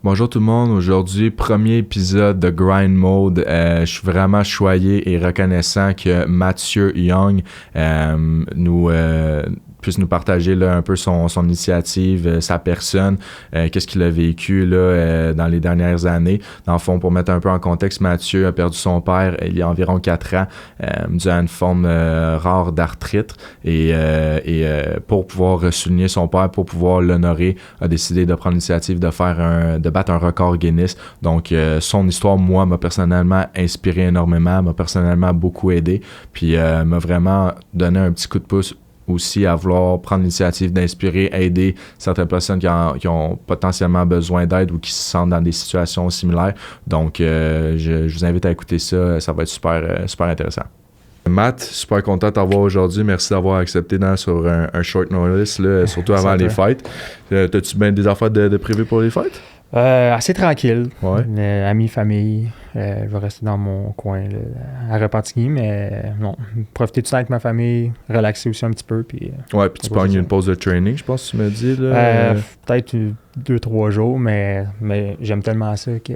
Bonjour tout le monde, aujourd'hui premier épisode de Grind Mode. Je suis vraiment choyé et reconnaissant que Mathieu Young puisse nous partager là, un peu son initiative, sa personne, qu'est-ce qu'il a vécu là, dans les dernières années. Dans le fond, pour mettre un peu en contexte, Mathieu a perdu son père il y a environ 4 ans dû à une forme rare d'arthrite et pour pouvoir souligner son père, pour pouvoir l'honorer, a décidé de prendre l'initiative de battre un record Guinness. Donc, son histoire, moi, m'a personnellement inspiré énormément, m'a personnellement beaucoup aidé, puis m'a vraiment donné un petit coup de pouce aussi à vouloir prendre l'initiative d'inspirer, aider certaines personnes qui ont potentiellement besoin d'aide ou qui se sentent dans des situations similaires. Donc, je vous invite à écouter ça. Ça va être super intéressant. Matt, super content de t'avoir aujourd'hui. Merci d'avoir accepté sur un short notice, là, surtout avant les fêtes. T'as-tu bien des affaires de prévues pour les fêtes? Assez tranquille. Ouais. Amis, famille. Je vais rester dans mon coin là, à Repentigny, mais non. Profiter du temps avec ma famille, relaxer aussi un petit peu. Puis tu pognes une pause de training, je pense que tu m'as dit. Là. Peut-être 2-3 jours, mais j'aime tellement ça que...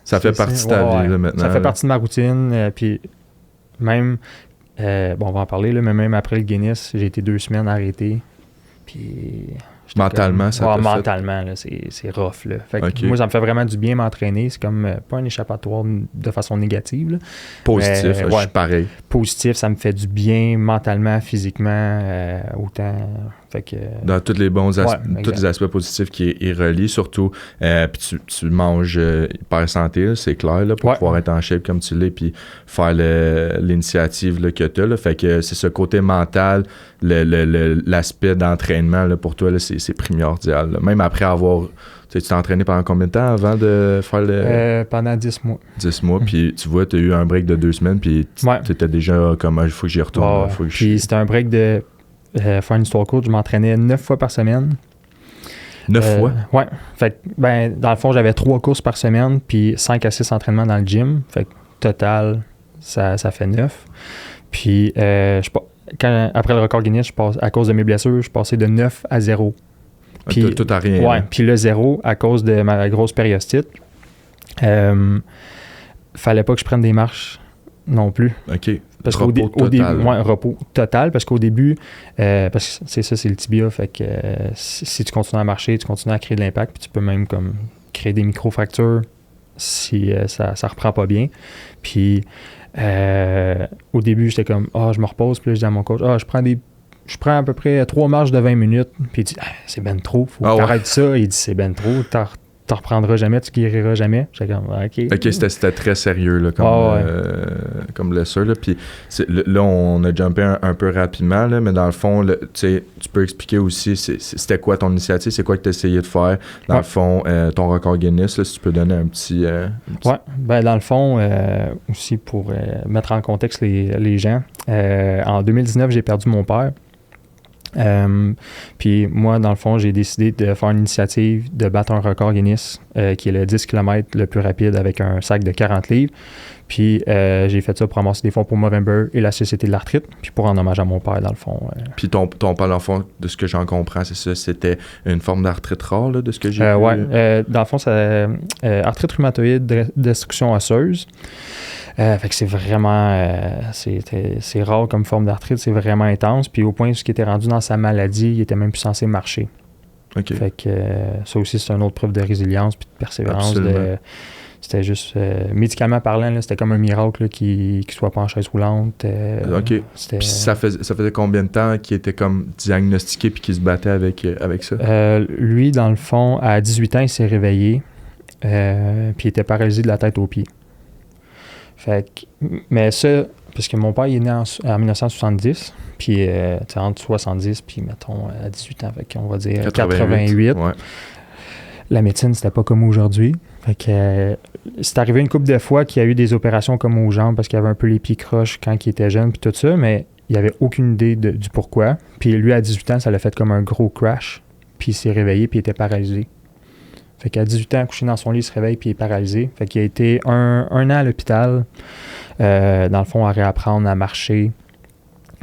Ça fait partie de ta vie là, maintenant. Ça fait partie de ma routine. Puis même, on va en parler, là, mais même après le Guinness, j'ai été 2 semaines arrêté. Puis... Mentalement, ça te mentalement, là, c'est rough. Là. Fait que moi, ça me fait vraiment du bien m'entraîner. C'est comme pas un échappatoire de façon négative. Là. Positif, je suis pareil. Positif, ça me fait du bien mentalement, physiquement, autant. Fait que, dans tous les bons tous les aspects positifs qui y relient, surtout. Puis tu manges hyper santé, là, c'est clair, là, pour pouvoir être en shape comme tu l'es, puis faire l'initiative là, que tu as. Fait que c'est ce côté mental, l'aspect d'entraînement là, pour toi, là, c'est primordial. Là. Même après avoir... Tu t'es entraîné pendant combien de temps avant de faire le... pendant 10 mois. 10 mois, puis tu vois, tu as eu un break de 2 semaines, puis tu étais déjà comme, il faut que j'y retourne. Puis c'était un break de... faire une histoire courte, je m'entraînais 9 fois par semaine. 9 fois? Ouais. Fait que, dans le fond, j'avais 3 courses par semaine, puis 5 à 6 entraînements dans le gym. Fait que, total, ça fait 9. Puis, après le record Guinness, à cause de mes blessures, je suis passé de 9 à 0. Puis, tout à rien. Ouais, puis le 0, à cause de ma grosse périostite, fallait pas que je prenne des marches non plus. OK. Parce repos total. Repos total, parce qu'au début, parce que c'est le tibia, fait que si tu continues à marcher, tu continues à créer de l'impact, puis tu peux même comme créer des micro-fractures si ça reprend pas bien. Puis au début, j'étais comme, je me repose, puis là, je dis à mon coach, je prends à peu près 3 marches de 20 minutes, puis il dit, c'est ben trop, faut que t'arrêtes ça. Il dit, c'est ben trop, t'en reprendras jamais, tu guériras jamais. J'étais comme, OK, c'était très sérieux là, comme blessure. Là. Puis là, on a jumpé un peu rapidement, là, mais dans le fond, tu peux expliquer aussi c'était quoi ton initiative, c'est quoi que tu as essayé de faire. Dans le fond, ton record Guinness, là, si tu peux donner un petit... dans le fond, aussi pour mettre en contexte les gens, en 2019, j'ai perdu mon père. Puis moi, dans le fond, j'ai décidé de faire une initiative de battre un record Guinness qui est le 10 km le plus rapide avec un sac de 40 livres. Puis j'ai fait ça pour ramasser des fonds pour Movember et la Société de l'arthrite, puis pour rendre hommage à mon père, dans le fond. Puis ton père, dans le fond, de ce que j'en comprends, c'est ça, c'était une forme d'arthrite rare, là, de ce que j'ai vu? Dans le fond, c'est arthrite rhumatoïde, destruction osseuse. Fait que c'est vraiment... c'est rare comme forme d'arthrite, c'est vraiment intense. Puis au point où il était rendu dans sa maladie, il était même plus censé marcher. OK. Fait que ça aussi, c'est une autre preuve de résilience puis de persévérance. C'était juste... médicalement parlant, là, c'était comme un miracle qu'il soit pas en chaise roulante. OK. Puis ça faisait combien de temps qu'il était comme diagnostiqué puis qu'il se battait avec ça? Lui, dans le fond, à 18 ans, il s'est réveillé. Puis il était paralysé de la tête aux pieds. Fait que, mais ça, parce que mon père il est né en 1970, puis entre 70 puis mettons à 18 ans, fait qu'on va dire 88. Ouais. La médecine, c'était pas comme aujourd'hui. Fait que c'est arrivé une couple de fois qu'il y a eu des opérations comme aux jambes parce qu'il avait un peu les pieds croches quand il était jeune puis tout ça, mais il avait aucune idée du pourquoi. Puis lui, à 18 ans, ça l'a fait comme un gros crash, puis il s'est réveillé puis il était paralysé. Fait qu'à 18 ans, couché dans son lit, il se réveille puis il est paralysé. Fait qu'il a été un an à l'hôpital, dans le fond, à réapprendre à marcher.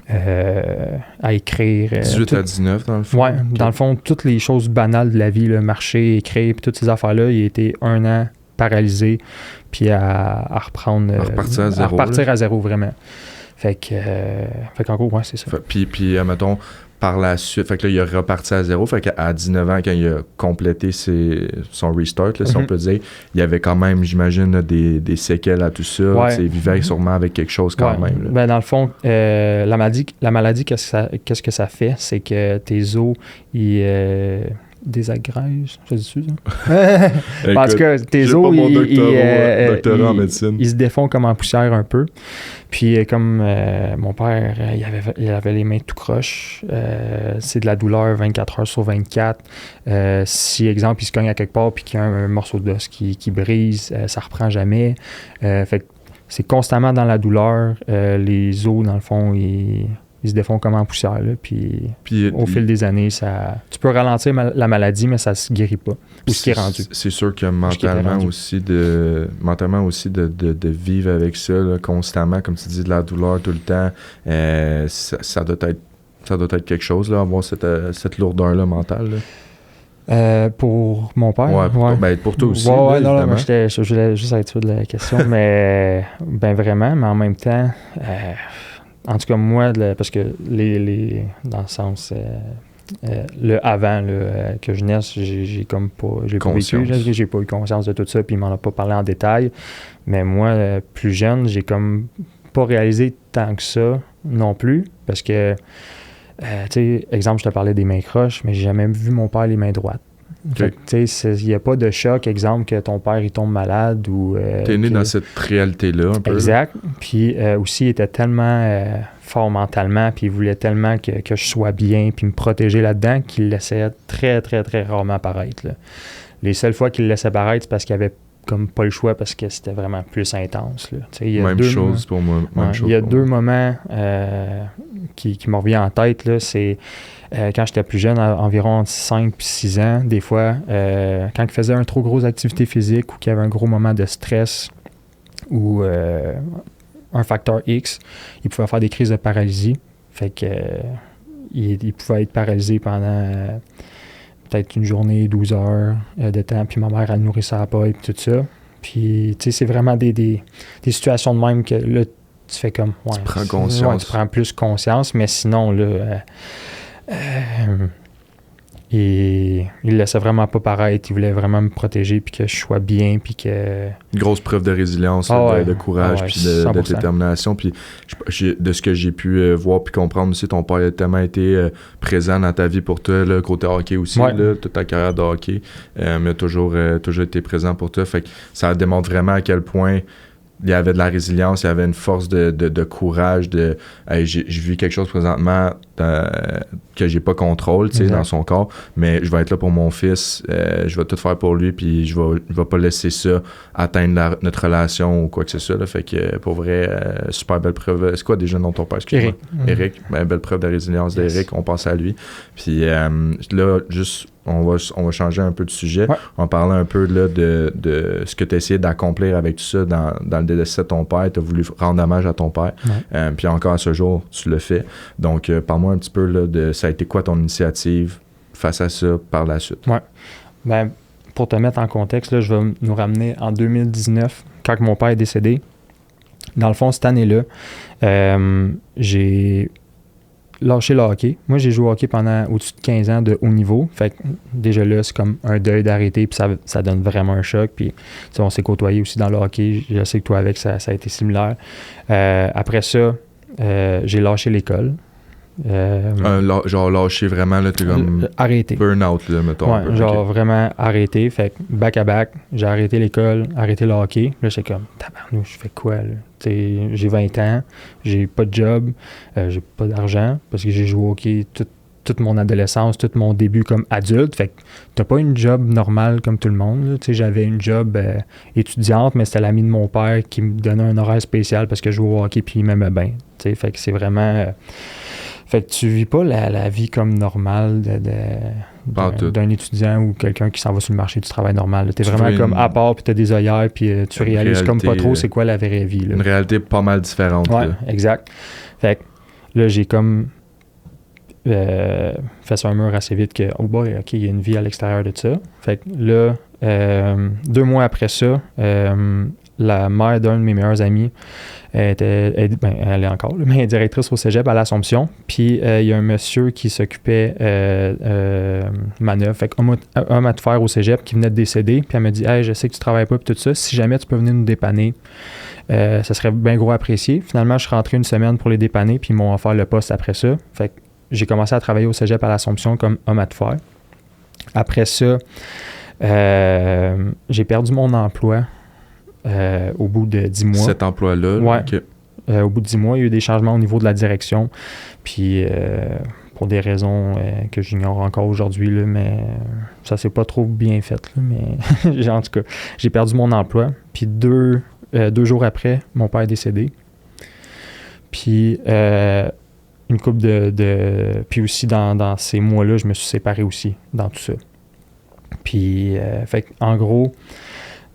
à écrire. 18 à 19, dans le fond? Oui, dans le fond, toutes les choses banales de la vie, le marcher, écrire, puis toutes ces affaires-là, il a été 1 an paralysé, puis à reprendre... à repartir à zéro. À repartir à zéro, vraiment. Fait qu'en gros, ouais, c'est ça. Puis mettons, par la suite, fait que là, il est reparti à zéro. Fait qu'à 19 ans, quand il a complété son restart, là, si on peut dire, il y avait quand même, j'imagine, là, des séquelles à tout ça. Ouais. Il vivait sûrement avec quelque chose quand même. Là. Ben, dans le fond, la maladie qu'est-ce que ça fait? C'est que tes os, ils désagrègent. Je dis ça? Parce que tes os, doctorat en médecine. Ils se défont comme en poussière un peu. Puis comme mon père, il avait les mains tout croche. C'est de la douleur 24 heures sur 24. Si, exemple, il se cogne à quelque part puis qu'il y a un morceau d'os qui brise, ça reprend jamais. Fait que c'est constamment dans la douleur. Les os, dans le fond, ils se défont comme en poussière. Là, puis au fil des années, tu peux ralentir la maladie, mais ça ne se guérit pas. Ou ce qui est rendu. C'est sûr que mentalement aussi de vivre avec ça là, constamment, comme tu dis, de la douleur tout le temps, ça doit être quelque chose, là, avoir cette lourdeur-là mentale. Là. Pour mon père? Pour toi aussi. Ouais, là, non, je voulais juste être sûr de la question, mais vraiment, mais en même temps... En tout cas, moi, parce que dans le sens, le avant que je naisse, j'ai comme pas, j'ai pas vécu, j'ai pas eu conscience de tout ça, puis il m'en a pas parlé en détail. Mais moi, plus jeune, j'ai comme pas réalisé tant que ça non plus, parce que, tu sais, exemple, je te parlais des mains croches, mais j'ai jamais vu mon père les mains droites. Okay. Il n'y a pas de choc, exemple, que ton père il tombe malade ou... T'es né dans cette réalité-là, un peu. Exact. Puis aussi, il était tellement fort mentalement, puis il voulait tellement que je sois bien, puis me protéger là-dedans, qu'il laissait très, très, très rarement apparaître. Là. Les seules fois qu'il le laissait apparaître, c'est parce qu'il avait comme pas le choix, parce que c'était vraiment plus intense. Là. Même chose pour moi. Il y a deux moments qui me reviennent en tête, là, c'est... quand j'étais plus jeune, environ 5 puis 6 ans, des fois, quand il faisait une trop grosse activité physique ou qu'il y avait un gros moment de stress ou un facteur X, il pouvait faire des crises de paralysie. Fait que il pouvait être paralysé pendant peut-être une journée, 12 heures de temps, puis ma mère, elle nourrissait à pas et tout ça. Puis, tu sais, c'est vraiment des situations de même que là, tu fais comme... tu prends conscience. Ouais, tu prends plus conscience, mais sinon, là... il laissait vraiment pas paraître, il voulait vraiment me protéger puis que je sois bien puis que... Une grosse preuve de résilience, de courage puis de détermination. Puis de ce que j'ai pu voir puis comprendre aussi, ton père a tellement été présent dans ta vie pour toi, là, côté hockey aussi, là, toute ta carrière de hockey, mais a toujours été présent pour toi. Fait que ça démontre vraiment à quel point il y avait de la résilience, il y avait une force de courage, j'ai vu quelque chose présentement que j'ai pas contrôle, tu sais, dans son corps, mais je vais être là pour mon fils, je vais tout faire pour lui, puis je vais pas laisser ça atteindre notre relation ou quoi que ce soit, là. Fait que pour vrai, super belle preuve. C'est quoi déjà nom de ton père? Eric. Belle preuve de résilience d'Eric, on pense à lui. Puis là, juste on va changer un peu de sujet. Ouais. On va parler un peu là, de ce que tu as essayé d'accomplir avec tout ça dans le décès de ton père. Tu as voulu rendre hommage à ton père. Ouais. Puis encore à ce jour, tu le fais. Donc, parle-moi un petit peu là, de ça a été quoi ton initiative face à ça par la suite? Oui. Ben, pour te mettre en contexte, là, je vais nous ramener en 2019, quand mon père est décédé. Dans le fond, cette année-là, j'ai lâché le hockey. Moi, j'ai joué au hockey pendant au-dessus de 15 ans de haut niveau. Fait que déjà là, c'est comme un deuil d'arrêter, puis ça donne vraiment un choc. Puis on s'est côtoyé aussi dans le hockey. Je sais que toi, avec, ça a été similaire. Après ça, j'ai lâché l'école. Genre lâché vraiment, là, t'es comme... Arrêté. Burn-out, là, mettons. Ouais, genre vraiment arrêté. Fait que back-à-back, j'ai arrêté l'école, arrêté le hockey. Là, j'étais comme, tabarnouche, je fais quoi, là? T'sais, j'ai 20 ans, j'ai pas de job, j'ai pas d'argent, parce que j'ai joué au hockey toute mon adolescence, tout mon début comme adulte. Fait que t'as pas une job normale comme tout le monde. J'avais une job étudiante, mais c'était l'ami de mon père qui me donnait un horaire spécial parce que je jouais au hockey puis il m'aimait bien. Fait que c'est vraiment... Fait que tu vis pas la vie comme normale d'un étudiant ou quelqu'un qui s'en va sur le marché du travail normal. Tu es vraiment comme à part, puis tu as des œillères, puis tu réalises comme pas trop c'est quoi la vraie vie. Là. Une réalité pas mal différente. Oui, exact. Fait que là, j'ai comme fait sur un mur assez vite que, oh boy, OK, il y a une vie à l'extérieur de ça. Fait que là, 2 mois après ça, la mère d'un de mes meilleurs amis elle est encore, mais elle est directrice au cégep à l'Assomption. Puis il y a un monsieur qui s'occupait manœuvre, fait homme à te faire au cégep qui venait de décéder. Puis elle me dit, hey, je sais que tu travailles pas, puis tout ça. Si jamais tu peux venir nous dépanner, ça serait bien gros apprécié. Finalement, je suis rentré une semaine pour les dépanner, puis ils m'ont offert le poste après ça. Fait que j'ai commencé à travailler au cégep à l'Assomption comme homme à te faire. Après ça, j'ai perdu mon emploi. Au bout de 10 mois. Cet emploi-là? Ouais. Okay. Au bout de 10 mois, il y a eu des changements au niveau de la direction. Puis, pour des raisons que j'ignore encore aujourd'hui, là, mais ça s'est pas trop bien fait. Là, mais en tout cas, j'ai perdu mon emploi. Puis, 2 jours après, mon père est décédé. Puis, une couple de... Puis aussi, dans ces mois-là, je me suis séparé aussi, dans tout ça. Puis, fait en gros...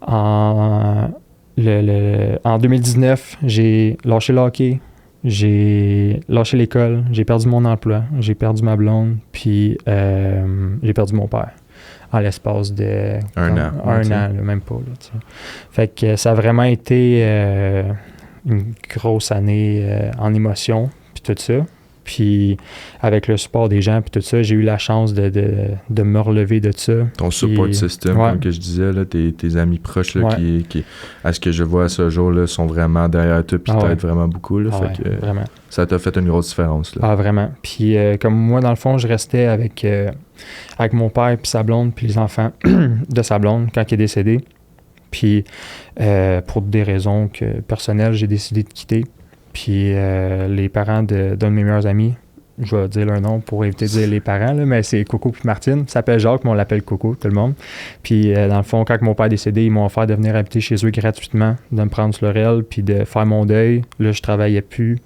En 2019, j'ai lâché le hockey, j'ai lâché l'école, j'ai perdu mon emploi, j'ai perdu ma blonde, puis j'ai perdu mon père en l'espace de un an, là, même pas. Là, fait que ça a vraiment été une grosse année en émotion, puis tout ça. Puis avec le support des gens puis tout ça, j'ai eu la chance de me relever de ça. Ton support system, ouais. comme que je disais, là, tes amis proches là, ouais. qui, à ce que je vois à ce jour, là, sont vraiment derrière toi puis t'aident vraiment beaucoup. Là, fait que, vraiment. Ça t'a fait une grosse différence. Là. Ah, vraiment. Puis comme moi, dans le fond, je restais avec mon père puis sa blonde puis les enfants de sa blonde quand il est décédé. Puis pour des raisons personnelles, j'ai décidé de quitter. Puis les parents d'un de mes meilleurs amis, je vais dire leur nom pour éviter de dire les parents, là, mais c'est Coco puis Martine. Ça s'appelle Jacques, mais on l'appelle Coco, tout le monde. Puis dans le fond, quand mon père est décédé, ils m'ont offert de venir habiter chez eux gratuitement, de me prendre sur le réel, puis de faire mon deuil. Là, je travaillais plus.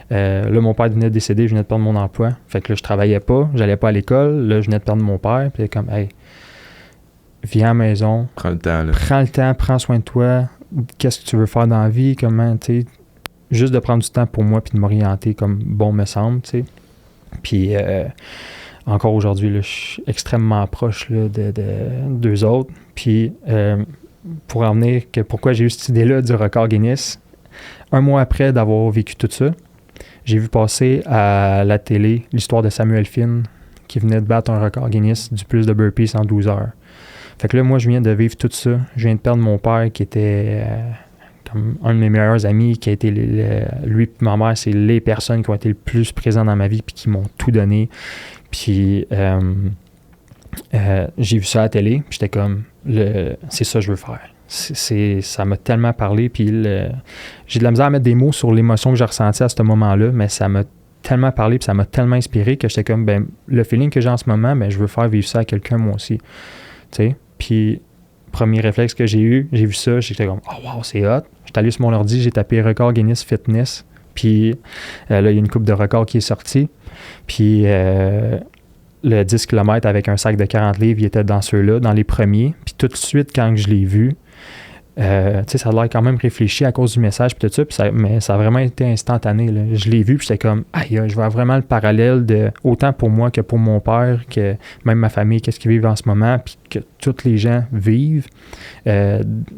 Là, mon père venait de décéder, je venais de perdre mon emploi. Fait que là, je travaillais pas, j'allais pas à l'école. Là, je venais de perdre mon père. Puis comme, hey, viens à la maison. Prends le temps, là. Prends le temps, prends soin de toi. Qu'est-ce que tu veux faire dans la vie? Comment, tu sais... Juste de prendre du temps pour moi puis de m'orienter comme bon me semble, tu sais. Puis encore aujourd'hui, là, je suis extrêmement proche là, d'eux autres. Puis pour en venir que pourquoi j'ai eu cette idée-là du record Guinness, 1 mois après d'avoir vécu tout ça, j'ai vu passer à la télé l'histoire de Samuel Finn qui venait de battre un record Guinness du plus de burpees en 12 heures. Fait que là, moi, je viens de vivre tout ça. Je viens de perdre mon père qui était... comme un de mes meilleurs amis qui a été lui et ma mère, c'est les personnes qui ont été le plus présentes dans ma vie puis qui m'ont tout donné. Puis j'ai vu ça à la télé, puis j'étais comme c'est ça que je veux faire. Ça m'a tellement parlé, puis j'ai de la misère à mettre des mots sur l'émotion que j'ai ressentie à ce moment-là, mais ça m'a tellement parlé puis ça m'a tellement inspiré que j'étais comme le feeling que j'ai en ce moment, je veux faire vivre ça à quelqu'un moi aussi. Tu sais, puis premier réflexe que j'ai vu ça, j'étais comme oh wow, c'est hot. J'étais allé sur mon ordi, j'ai tapé record Guinness Fitness, puis là il y a une coupe de records qui est sortie, puis le 10 km avec un sac de 40 livres, il était dans ceux-là, dans les premiers, puis tout de suite quand je l'ai vu, tu sais, ça a l'air quand même réfléchi à cause du message puis tout ça, mais ça a vraiment été instantané, là. Je l'ai vu puis j'étais comme aïe, je vois vraiment le parallèle de autant pour moi que pour mon père, que même ma famille, qu'est-ce qu'ils vivent en ce moment, puis que tous les gens vivent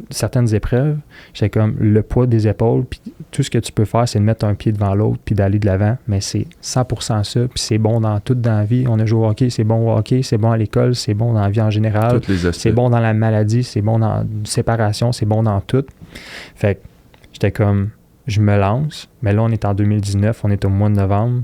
certaines épreuves. J'étais comme le poids des épaules, puis tout ce que tu peux faire, c'est de mettre un pied devant l'autre puis d'aller de l'avant, mais c'est 100% ça, puis c'est bon dans tout dans la vie. On a joué au hockey, c'est bon au hockey, c'est bon à l'école, c'est bon dans la vie en général, c'est bon dans la maladie, c'est bon dans une séparation, c'est bon dans tout. Fait que j'étais comme, je me lance, mais là, on est en 2019, on est au mois de novembre,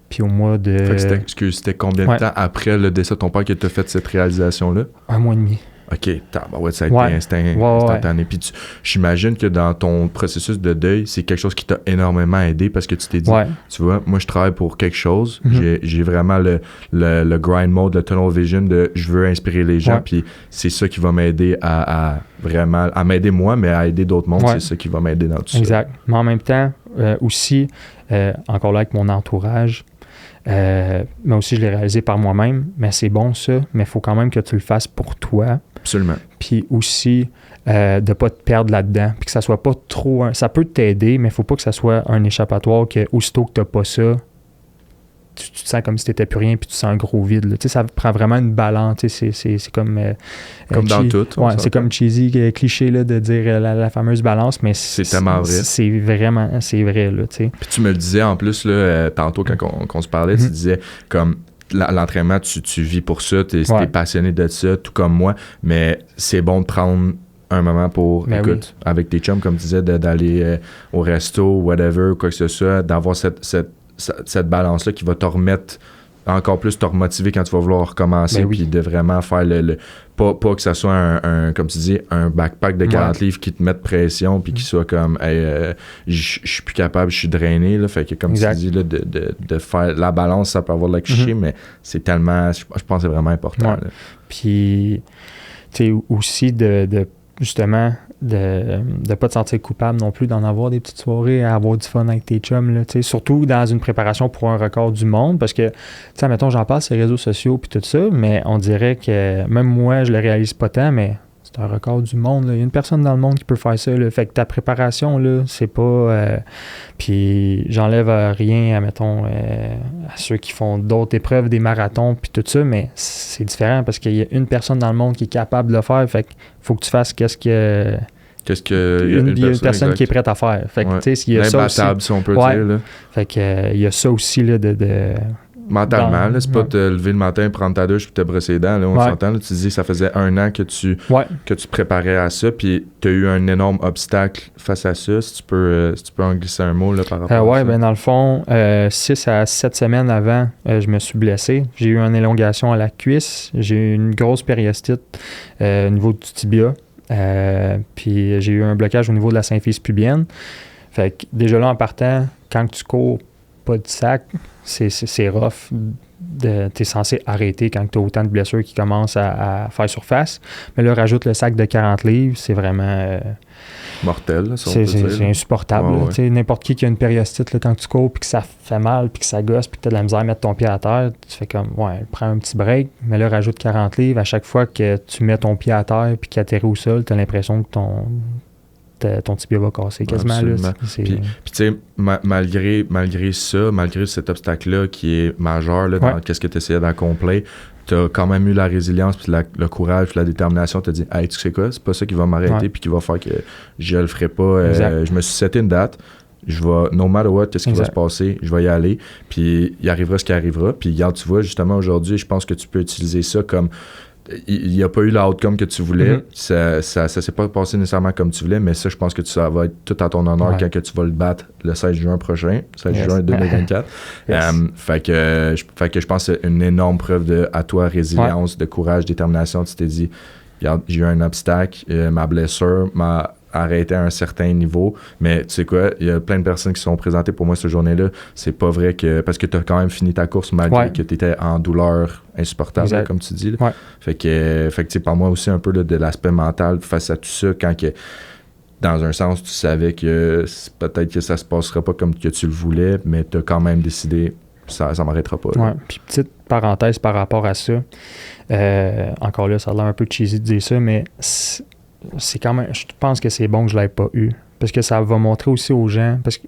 puis au mois de... Fait que c'était combien de temps après le décès de ton père que tu as fait cette réalisation-là? 1 mois et demi. OK, ça a été instantané. Puis j'imagine que dans ton processus de deuil, c'est quelque chose qui t'a énormément aidé parce que tu t'es dit, tu vois, moi je travaille pour quelque chose, j'ai vraiment le grind mode, le tunnel vision de je veux inspirer les gens, puis c'est ça qui va m'aider à vraiment, à m'aider moi, mais à aider d'autres mondes, c'est ça qui va m'aider dans tout ça. Exact. Mais en même temps, aussi, encore là avec mon entourage, mais aussi je l'ai réalisé par moi-même, mais c'est bon ça, mais il faut quand même que tu le fasses pour toi. Absolument. Puis aussi de ne pas te perdre là-dedans, puis que ça soit pas trop... ça peut t'aider, mais il ne faut pas que ça soit un échappatoire que aussitôt que tu n'as pas ça, tu te sens comme si t'étais plus rien, puis tu sens un gros vide. Là. Tu sais, ça prend vraiment une balance. Tu sais, c'est comme... comme dans tout. Ouais, c'est comme cheesy, cliché là, de dire la fameuse balance, mais c'est tellement vrai. C'est vrai, là, tu sais. Puis tu me le disais en plus, là, tantôt, quand on se parlait, tu disais comme... L'entraînement, tu vis pour ça, t'es passionné de ça, tout comme moi, mais c'est bon de prendre un moment pour, avec tes chums, comme tu disais, d'aller au resto, whatever, quoi que ce soit, d'avoir cette balance-là qui va te remettre encore plus, te remotiver quand tu vas vouloir recommencer, puis de vraiment faire pas que ça soit un comme tu dis, un backpack de 40 livres qui te mette pression, puis qui soit comme, hey, je suis plus capable, je suis drainé, là, fait que comme tu dis, là, de faire la balance, ça peut avoir de la cliché, mais c'est tellement, je pense que c'est vraiment important. Ouais. Puis, tu sais, aussi justement, de pas te sentir coupable non plus, d'en avoir des petites soirées, à avoir du fun avec tes chums, là, surtout dans une préparation pour un record du monde, parce que, tu sais, mettons, j'en parle sur les réseaux sociaux puis tout ça, mais on dirait que, même moi, je le réalise pas tant, mais c'est un record du monde, là. Il y a une personne dans le monde qui peut faire ça, là. Fait que ta préparation, là, c'est pas... puis j'enlève rien, mettons, à ceux qui font d'autres épreuves, des marathons, puis tout ça, mais c'est différent parce qu'il y a une personne dans le monde qui est capable de le faire, fait qu'il faut que tu fasses qu'est-ce que il y a une personne qui est prête à faire. Fait que, tu sais, il y a ça aussi. Si on peut dire, là. Fait que, il y a ça aussi, là, mentalement, là, c'est pas te lever le matin, prendre ta douche puis te brosser les dents. Là, on s'entend. Là, tu dis ça faisait 1 an que tu préparais à ça, puis tu as eu un énorme obstacle face à ça. Si tu peux en glisser un mot là, par rapport à ça. Ben dans le fond, 6 à 7 semaines avant, je me suis blessé. J'ai eu une élongation à la cuisse. J'ai eu une grosse périostite au niveau du tibia. Puis j'ai eu un blocage au niveau de la symphyse pubienne. Fait que déjà là, en partant, quand tu cours pas de sac, c'est rough. T'es censé arrêter quand tu as autant de blessures qui commencent à faire surface. Mais là, rajoute le sac de 40 livres, c'est vraiment... mortel, là, c'est insupportable. N'importe qui a une périostite, là, quand tu cours, puis que ça fait mal, puis que ça gosse, puis que tu as de la misère à mettre ton pied à terre, tu fais comme, prends un petit break, mais là, rajoute 40 livres. À chaque fois que tu mets ton pied à terre, puis qu'il atterrit au sol, tu as l'impression que ton tibia va casser quasiment. Là, puis tu sais, malgré ça, malgré cet obstacle-là qui est majeur là, dans qu'est-ce que tu essayais d'accomplir, tu as quand même eu la résilience, puis le courage, puis la détermination. Tu as dit, hey, tu sais quoi, c'est pas ça qui va m'arrêter, puis qui va faire que je le ferai pas. Je me suis seté une date. Je vais, no matter what, qu'est-ce qui va se passer, je vais y aller, puis il arrivera ce qui arrivera. Puis regarde, tu vois, justement, aujourd'hui, je pense que tu peux utiliser ça comme... Il n'y a pas eu l'outcome que tu voulais. Ça s'est pas passé nécessairement comme tu voulais, mais ça, je pense que ça va être tout à ton honneur quand que tu vas le battre le 16 juin prochain, 16 juin 2024. Fait que je pense que c'est une énorme preuve à toi, résilience, de courage, détermination. Tu t'es dit, regarde, j'ai eu un obstacle, ma blessure m'a arrêté à un certain niveau, mais tu sais quoi, il y a plein de personnes qui se sont présentées pour moi cette journée-là. C'est pas vrai que... Parce que tu as quand même fini ta course malgré que tu étais en douleur insupportable, là, comme tu dis. Là. Fait que tu sais, parle-moi aussi un peu là, de l'aspect mental face à tout ça, quand que, dans un sens, tu savais que peut-être que ça se passera pas comme que tu le voulais, mais tu as quand même décidé ça m'arrêtera pas. Puis petite parenthèse par rapport à ça, encore là, ça a l'air un peu cheesy de dire ça, mais c'est quand même, je pense que c'est bon que je l'ai pas eu, parce que ça va montrer aussi aux gens, parce que,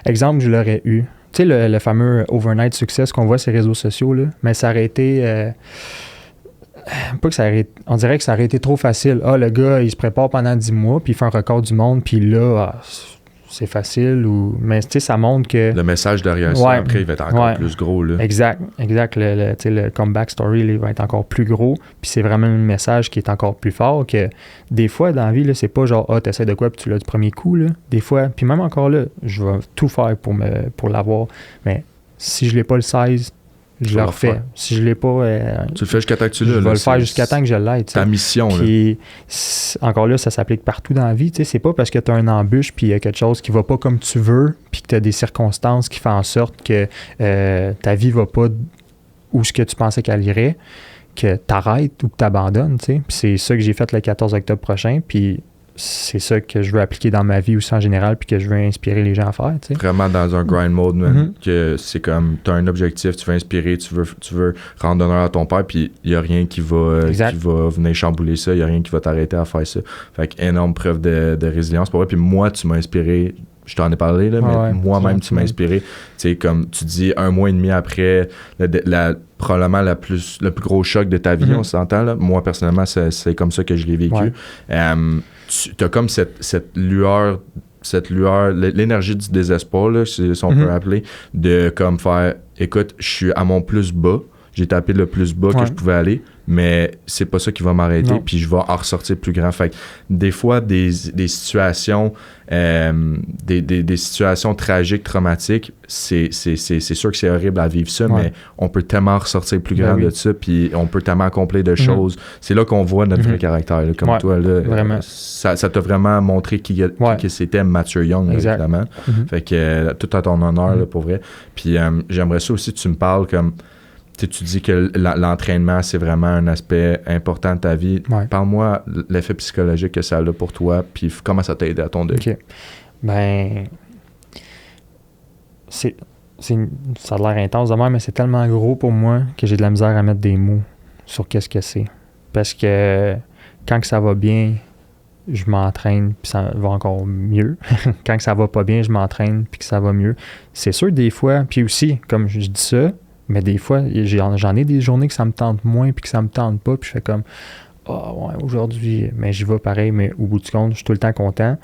exemple, je l'aurais eu, tu sais, le fameux overnight success qu'on voit sur les réseaux sociaux, là, mais ça aurait été, pas que ça aurait, on dirait que ça aurait été trop facile. Le gars, il se prépare pendant 10 mois, puis il fait un record du monde, puis là, c'est facile, mais tu sais, ça montre que... Le message derrière ça, après, il va être encore plus gros, là. Exact. Le comeback story, là, il va être encore plus gros, puis c'est vraiment un message qui est encore plus fort, que des fois, dans la vie, là, c'est pas genre, t'essaies de quoi, puis tu l'as du premier coup, là. Des fois, puis même encore là, je vais tout faire pour l'avoir, mais si je l'ai pas le 16, je le refais. Si je l'ai pas... tu le fais jusqu'à temps que tu l'as. Je vais le faire jusqu'à temps que je l'aide. Ta mission. Puis, encore là, ça s'applique partout dans la vie. C'est pas parce que tu as une embûche puis il y a quelque chose qui va pas comme tu veux puis que tu as des circonstances qui font en sorte que ta vie va pas où ce que tu pensais qu'elle irait, que tu arrêtes ou que tu abandonnes. Puis c'est ça que j'ai fait le 14 octobre prochain. Puis c'est ça que je veux appliquer dans ma vie aussi en général puis que je veux inspirer les gens à faire. T'sais. Vraiment dans un grind mode, man, que c'est comme, tu as un objectif, tu veux inspirer, tu veux rendre honneur à ton père, puis il n'y a rien qui va venir chambouler ça, il n'y a rien qui va t'arrêter à faire ça. Fait que énorme preuve de résilience pour moi. Puis moi, tu m'as inspiré je t'en ai parlé, là, mais moi-même, tu m'as inspiré. Tu sais, comme tu dis, 1 mois et demi après, probablement le plus gros choc de ta vie, on s'entend, là. Moi, personnellement, c'est comme ça que je l'ai vécu. Tu as comme cette lueur, l'énergie du désespoir, là, si on peut appeler, de comme faire, écoute, je suis à mon plus bas, j'ai tapé le plus bas que je pouvais aller, mais c'est pas ça qui va m'arrêter, puis je vais en ressortir plus grand. Fait que des fois, des situations, des situations tragiques, traumatiques, c'est sûr que c'est horrible à vivre ça, mais on peut tellement ressortir plus grand de ça, puis on peut tellement accomplir de choses. C'est là qu'on voit notre vrai caractère, là, comme toi. Là, ça t'a vraiment montré qui c'était Mathieu Young, évidemment. Fait que tout à ton honneur, là, pour vrai. Puis j'aimerais ça aussi que tu me parles comme... Tu dis que l'entraînement, c'est vraiment un aspect important de ta vie. Parle-moi l'effet psychologique que ça a pour toi, puis comment ça t'a aidé à ton deuil. OK. Ben, ça a l'air intense de même, mais c'est tellement gros pour moi que j'ai de la misère à mettre des mots sur qu'est-ce que c'est. Parce que quand que ça va bien, je m'entraîne, puis ça va encore mieux. Quand que ça va pas bien, je m'entraîne, puis que ça va mieux. C'est sûr, des fois, puis aussi, comme je dis ça, mais des fois, j'en ai des journées que ça me tente moins puis que ça me tente pas. Puis je fais comme, aujourd'hui, mais j'y vais pareil. Mais au bout du compte, je suis tout le temps content.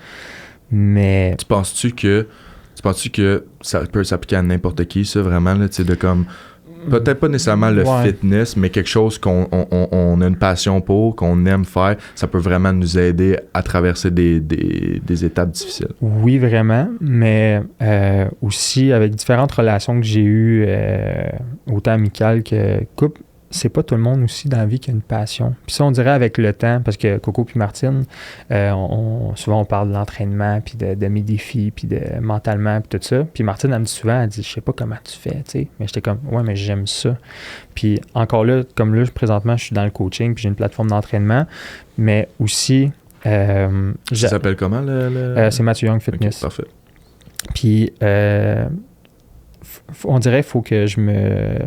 Mais... Tu penses-tu que ça peut s'appliquer à n'importe qui, ça, vraiment, là, tu sais, de comme... Peut-être pas nécessairement le fitness, mais quelque chose qu'on a une passion pour, qu'on aime faire, ça peut vraiment nous aider à traverser des étapes difficiles. Oui, vraiment, mais aussi avec différentes relations que j'ai eues, autant amicales que couple, c'est pas tout le monde aussi dans la vie qui a une passion. Puis ça, on dirait avec le temps, parce que Coco puis Martine, souvent on parle de l'entraînement, puis de mes défis, puis de mentalement, puis tout ça. Puis Martine, elle me dit souvent, elle dit, je sais pas comment tu fais, tu sais. Mais j'étais comme, ouais, mais j'aime ça. Puis encore là, comme là, présentement, je suis dans le coaching, puis j'ai une plateforme d'entraînement, mais aussi... ça s'appelle comment, c'est Mathieu Young Fitness. Okay, parfait. Puis, on dirait qu'il faut que je me...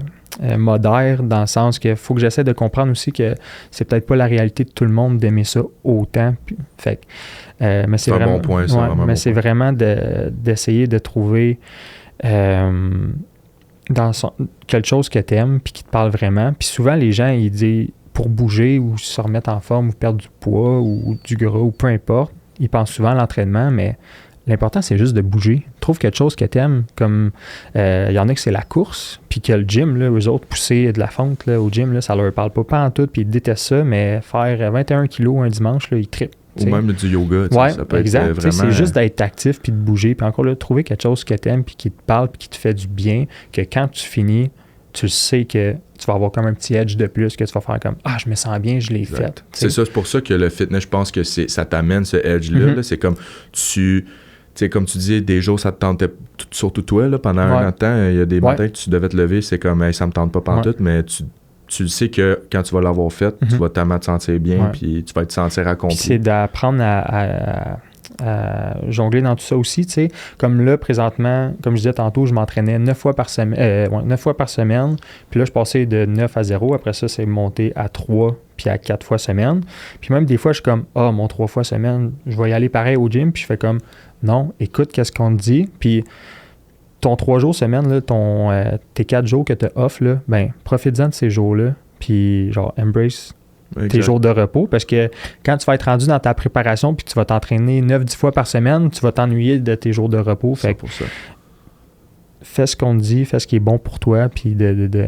modère dans le sens qu'il faut que j'essaie de comprendre aussi que c'est peut-être pas la réalité de tout le monde d'aimer ça autant. Fait que, mais c'est vraiment, un bon point, ça. Mais c'est vraiment d'essayer de trouver quelque chose que tu aimes puis qui te parle vraiment. Puis souvent, les gens, ils disent pour bouger ou se remettre en forme ou perdre du poids ou du gras ou peu importe, ils pensent souvent à l'entraînement, mais l'important, c'est juste de bouger. Trouve quelque chose que t'aimes, comme il y en a que c'est la course, puis que le gym, là, eux autres, pousser de la fonte là, au gym, là, ça leur parle pas en tout, puis ils détestent ça, mais faire 21 kilos un dimanche, là, ils trippent. Ou même du yoga, ça peut exact. être vraiment... C'est juste d'être actif, puis de bouger, puis encore là, trouver quelque chose que t'aimes, puis qui te parle, puis qui te fait du bien, que quand tu finis, tu sais que tu vas avoir comme un petit edge de plus, que tu vas faire comme « Ah, je me sens bien, je l'ai fait. » C'est ça, c'est pour ça que le fitness, je pense que ça t'amène ce edge-là. Là. C'est comme tu sais, comme tu dis, des jours, ça te tentait, surtout toi, là, pendant un an de temps, il y a des matins que tu devais te lever, c'est comme hey, ça me tente pas pantoute, mais tu sais que quand tu vas l'avoir fait, tu vas tellement te sentir bien, puis tu vas te sentir accompli. Puis c'est d'apprendre à jongler dans tout ça aussi, tu sais. Comme là, présentement, comme je disais tantôt, je m'entraînais 9 fois par semaine. Puis là, je passais de 9 à 0. Après ça, c'est monté à 3 puis à 4 fois semaine. Puis même des fois, je suis comme, mon 3 fois semaine, je vais y aller pareil au gym. Puis je fais comme, non, écoute, qu'est-ce qu'on te dit. Puis ton 3 jours semaine, là, tes 4 jours que tu as off, là, ben, profite-en de ces jours-là. Puis genre, embrace tes jours de repos, parce que quand tu vas être rendu dans ta préparation puis que tu vas t'entraîner 9-10 fois par semaine, tu vas t'ennuyer de tes jours de repos. Fait pour ça. Fais ce qu'on te dit, fais ce qui est bon pour toi, puis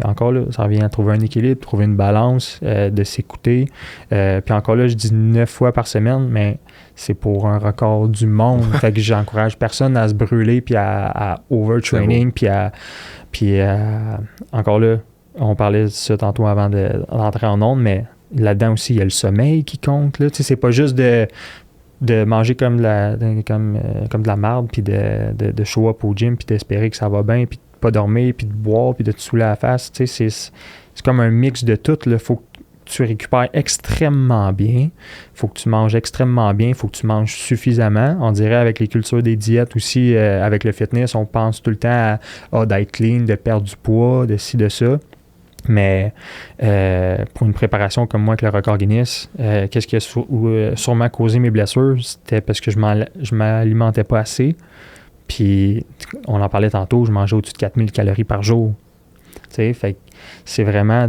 encore là, ça revient à trouver un équilibre, trouver une balance, de s'écouter. Puis encore là, je dis 9 fois par semaine, mais c'est pour un record du monde. Fait que j'encourage personne à se brûler puis à overtraining, puis encore là, on parlait de ça tantôt avant d'entrer en onde, mais là-dedans aussi, il y a le sommeil qui compte. Là. Tu sais, c'est pas juste de manger comme de la marde, puis de show up au gym, puis d'espérer que ça va bien, puis de pas dormir, puis de boire, puis de te saouler la face. Tu sais, c'est comme un mix de tout. Il faut que tu récupères extrêmement bien. Il faut que tu manges extrêmement bien. Il faut que tu manges suffisamment. On dirait avec les cultures des diètes aussi, avec le fitness, on pense tout le temps à d'être clean, de perdre du poids, de ci, de ça. Mais pour une préparation comme moi avec le record Guinness, qu'est-ce qui a sûrement causé mes blessures? C'était parce que je m'alimentais pas assez. Puis, on en parlait tantôt, je mangeais au-dessus de 4000 calories par jour. Tu sais, fait que c'est vraiment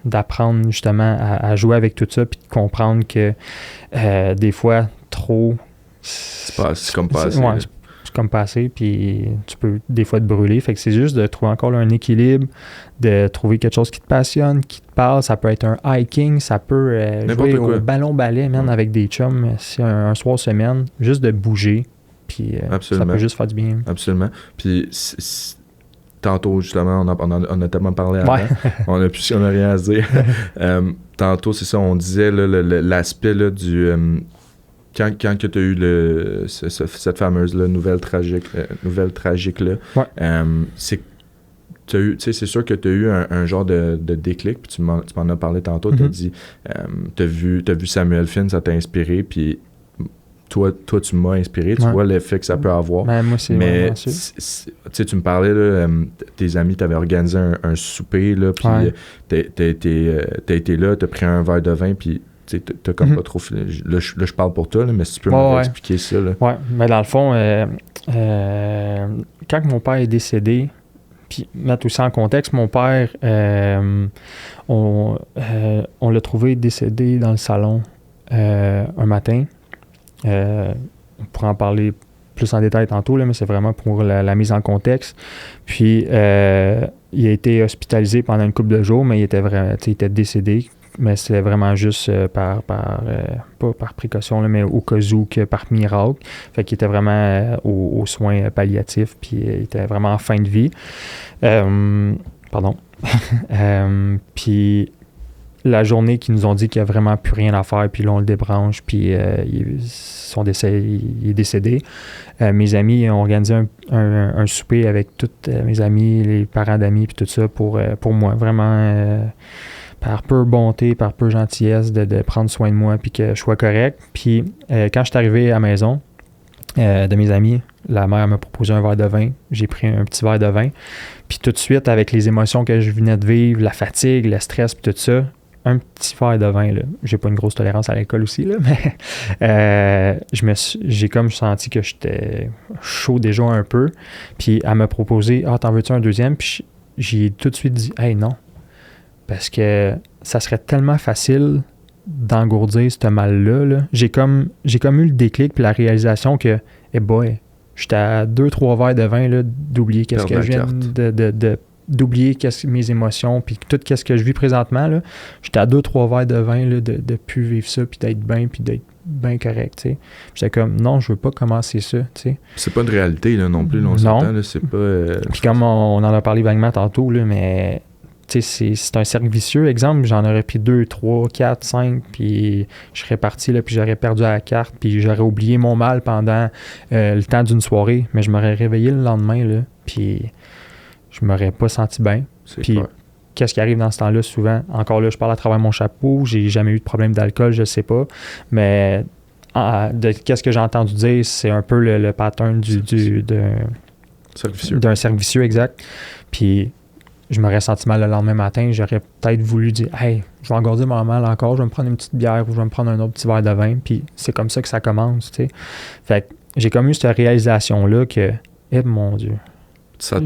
d'apprendre justement à jouer avec tout ça, puis de comprendre que des fois, trop... C'est comme pas assez. Ouais, c'est comme pas assez, puis tu peux des fois te brûler. Fait que c'est juste de trouver encore là, un équilibre, de trouver quelque chose qui te passionne, qui te parle. Ça peut être un hiking, ça peut jouer au ballon-ballet, man, avec des chums, un soir semaine, juste de bouger, puis ça peut juste faire du bien. Absolument. Puis tantôt, justement, on a tellement parlé avant, on a rien à se dire. Tantôt, c'est ça, on disait là, l'aspect là, du... Quand tu as eu cette fameuse là, nouvelle tragique là, c'est sûr que tu as eu un genre de déclic, puis tu m'en as parlé tantôt, tu as dit, t'as vu Samuel Finn, ça t'a inspiré, puis toi tu m'as inspiré, tu vois l'effet que ça peut avoir. Ben, moi, c'est mais tu me parlais, là, tes amis t'avaient organisé un souper, là, puis t'as été là, t'as pris un verre de vin, puis t'as comme pas trop... Là, je parle pour toi, là, mais si tu peux m'expliquer ça. Oui, mais dans le fond, quand mon père est décédé, puis mettre aussi en contexte, mon père, on l'a trouvé décédé dans le salon un matin. On pourra en parler plus en détail tantôt, là, mais c'est vraiment pour la mise en contexte. Puis, il a été hospitalisé pendant une couple de jours, mais il était décédé. Mais c'était vraiment juste pas par précaution, là, mais au cas où, que par miracle. Fait qu'il était vraiment aux soins palliatifs, puis il était vraiment en fin de vie. Pardon. Puis la journée qu'ils nous ont dit qu'il n'y a vraiment plus rien à faire, puis là, on le débranche, puis il est décédé. Mes amis ont organisé un souper avec tous mes amis, les parents d'amis, puis tout ça pour moi. Vraiment... par peu bonté, par peu gentillesse, de prendre soin de moi puis que je sois correct. Puis quand je suis arrivé à la maison de mes amis, la mère m'a proposé un verre de vin. J'ai pris un petit verre de vin. Puis tout de suite, avec les émotions que je venais de vivre, la fatigue, le stress puis tout ça, un petit verre de vin, là. J'ai pas une grosse tolérance à l'alcool aussi, là, mais j'ai comme senti que j'étais chaud déjà un peu. Puis elle m'a proposé « Ah, t'en veux-tu un deuxième? » Puis j'ai tout de suite dit « Hey, non. » Parce que ça serait tellement facile d'engourdir ce mal-là. Là. J'ai comme eu le déclic puis la réalisation que, j'étais à 2-3 verres de vin là, d'oublier qu'est-ce que je viens d'oublier mes émotions puis tout qu'est-ce que je vis présentement. Là. J'étais à 2-3 verres de vin là, de plus vivre ça puis d'être bien correct. T'sais. J'étais comme, non, je veux pas commencer ça. T'sais. C'est pas une réalité là, non plus. Là, on s'entend, là, c'est pas... Puis comme on en a parlé vaguement tantôt, là, mais... C'est un cercle vicieux. Exemple, j'en aurais pris 2, 3, 4, 5, puis je serais parti, là, puis j'aurais perdu à la carte, puis j'aurais oublié mon mal pendant le temps d'une soirée, mais je m'aurais réveillé le lendemain, là, puis je m'aurais pas senti bien. Puis qu'est-ce qui arrive dans ce temps-là souvent? Encore là, je parle à travers mon chapeau, j'ai jamais eu de problème d'alcool, je sais pas, mais qu'est-ce que j'ai entendu dire, c'est un peu le pattern d'un cercle vicieux, exact. Puis je m'aurais senti mal le lendemain matin, j'aurais peut-être voulu dire « Hey, je vais engourdir mon mal encore, je vais me prendre une petite bière ou je vais me prendre un autre petit verre de vin. » Puis c'est comme ça que ça commence, tu sais. Fait que j'ai comme eu cette réalisation-là que « mon Dieu. » Ça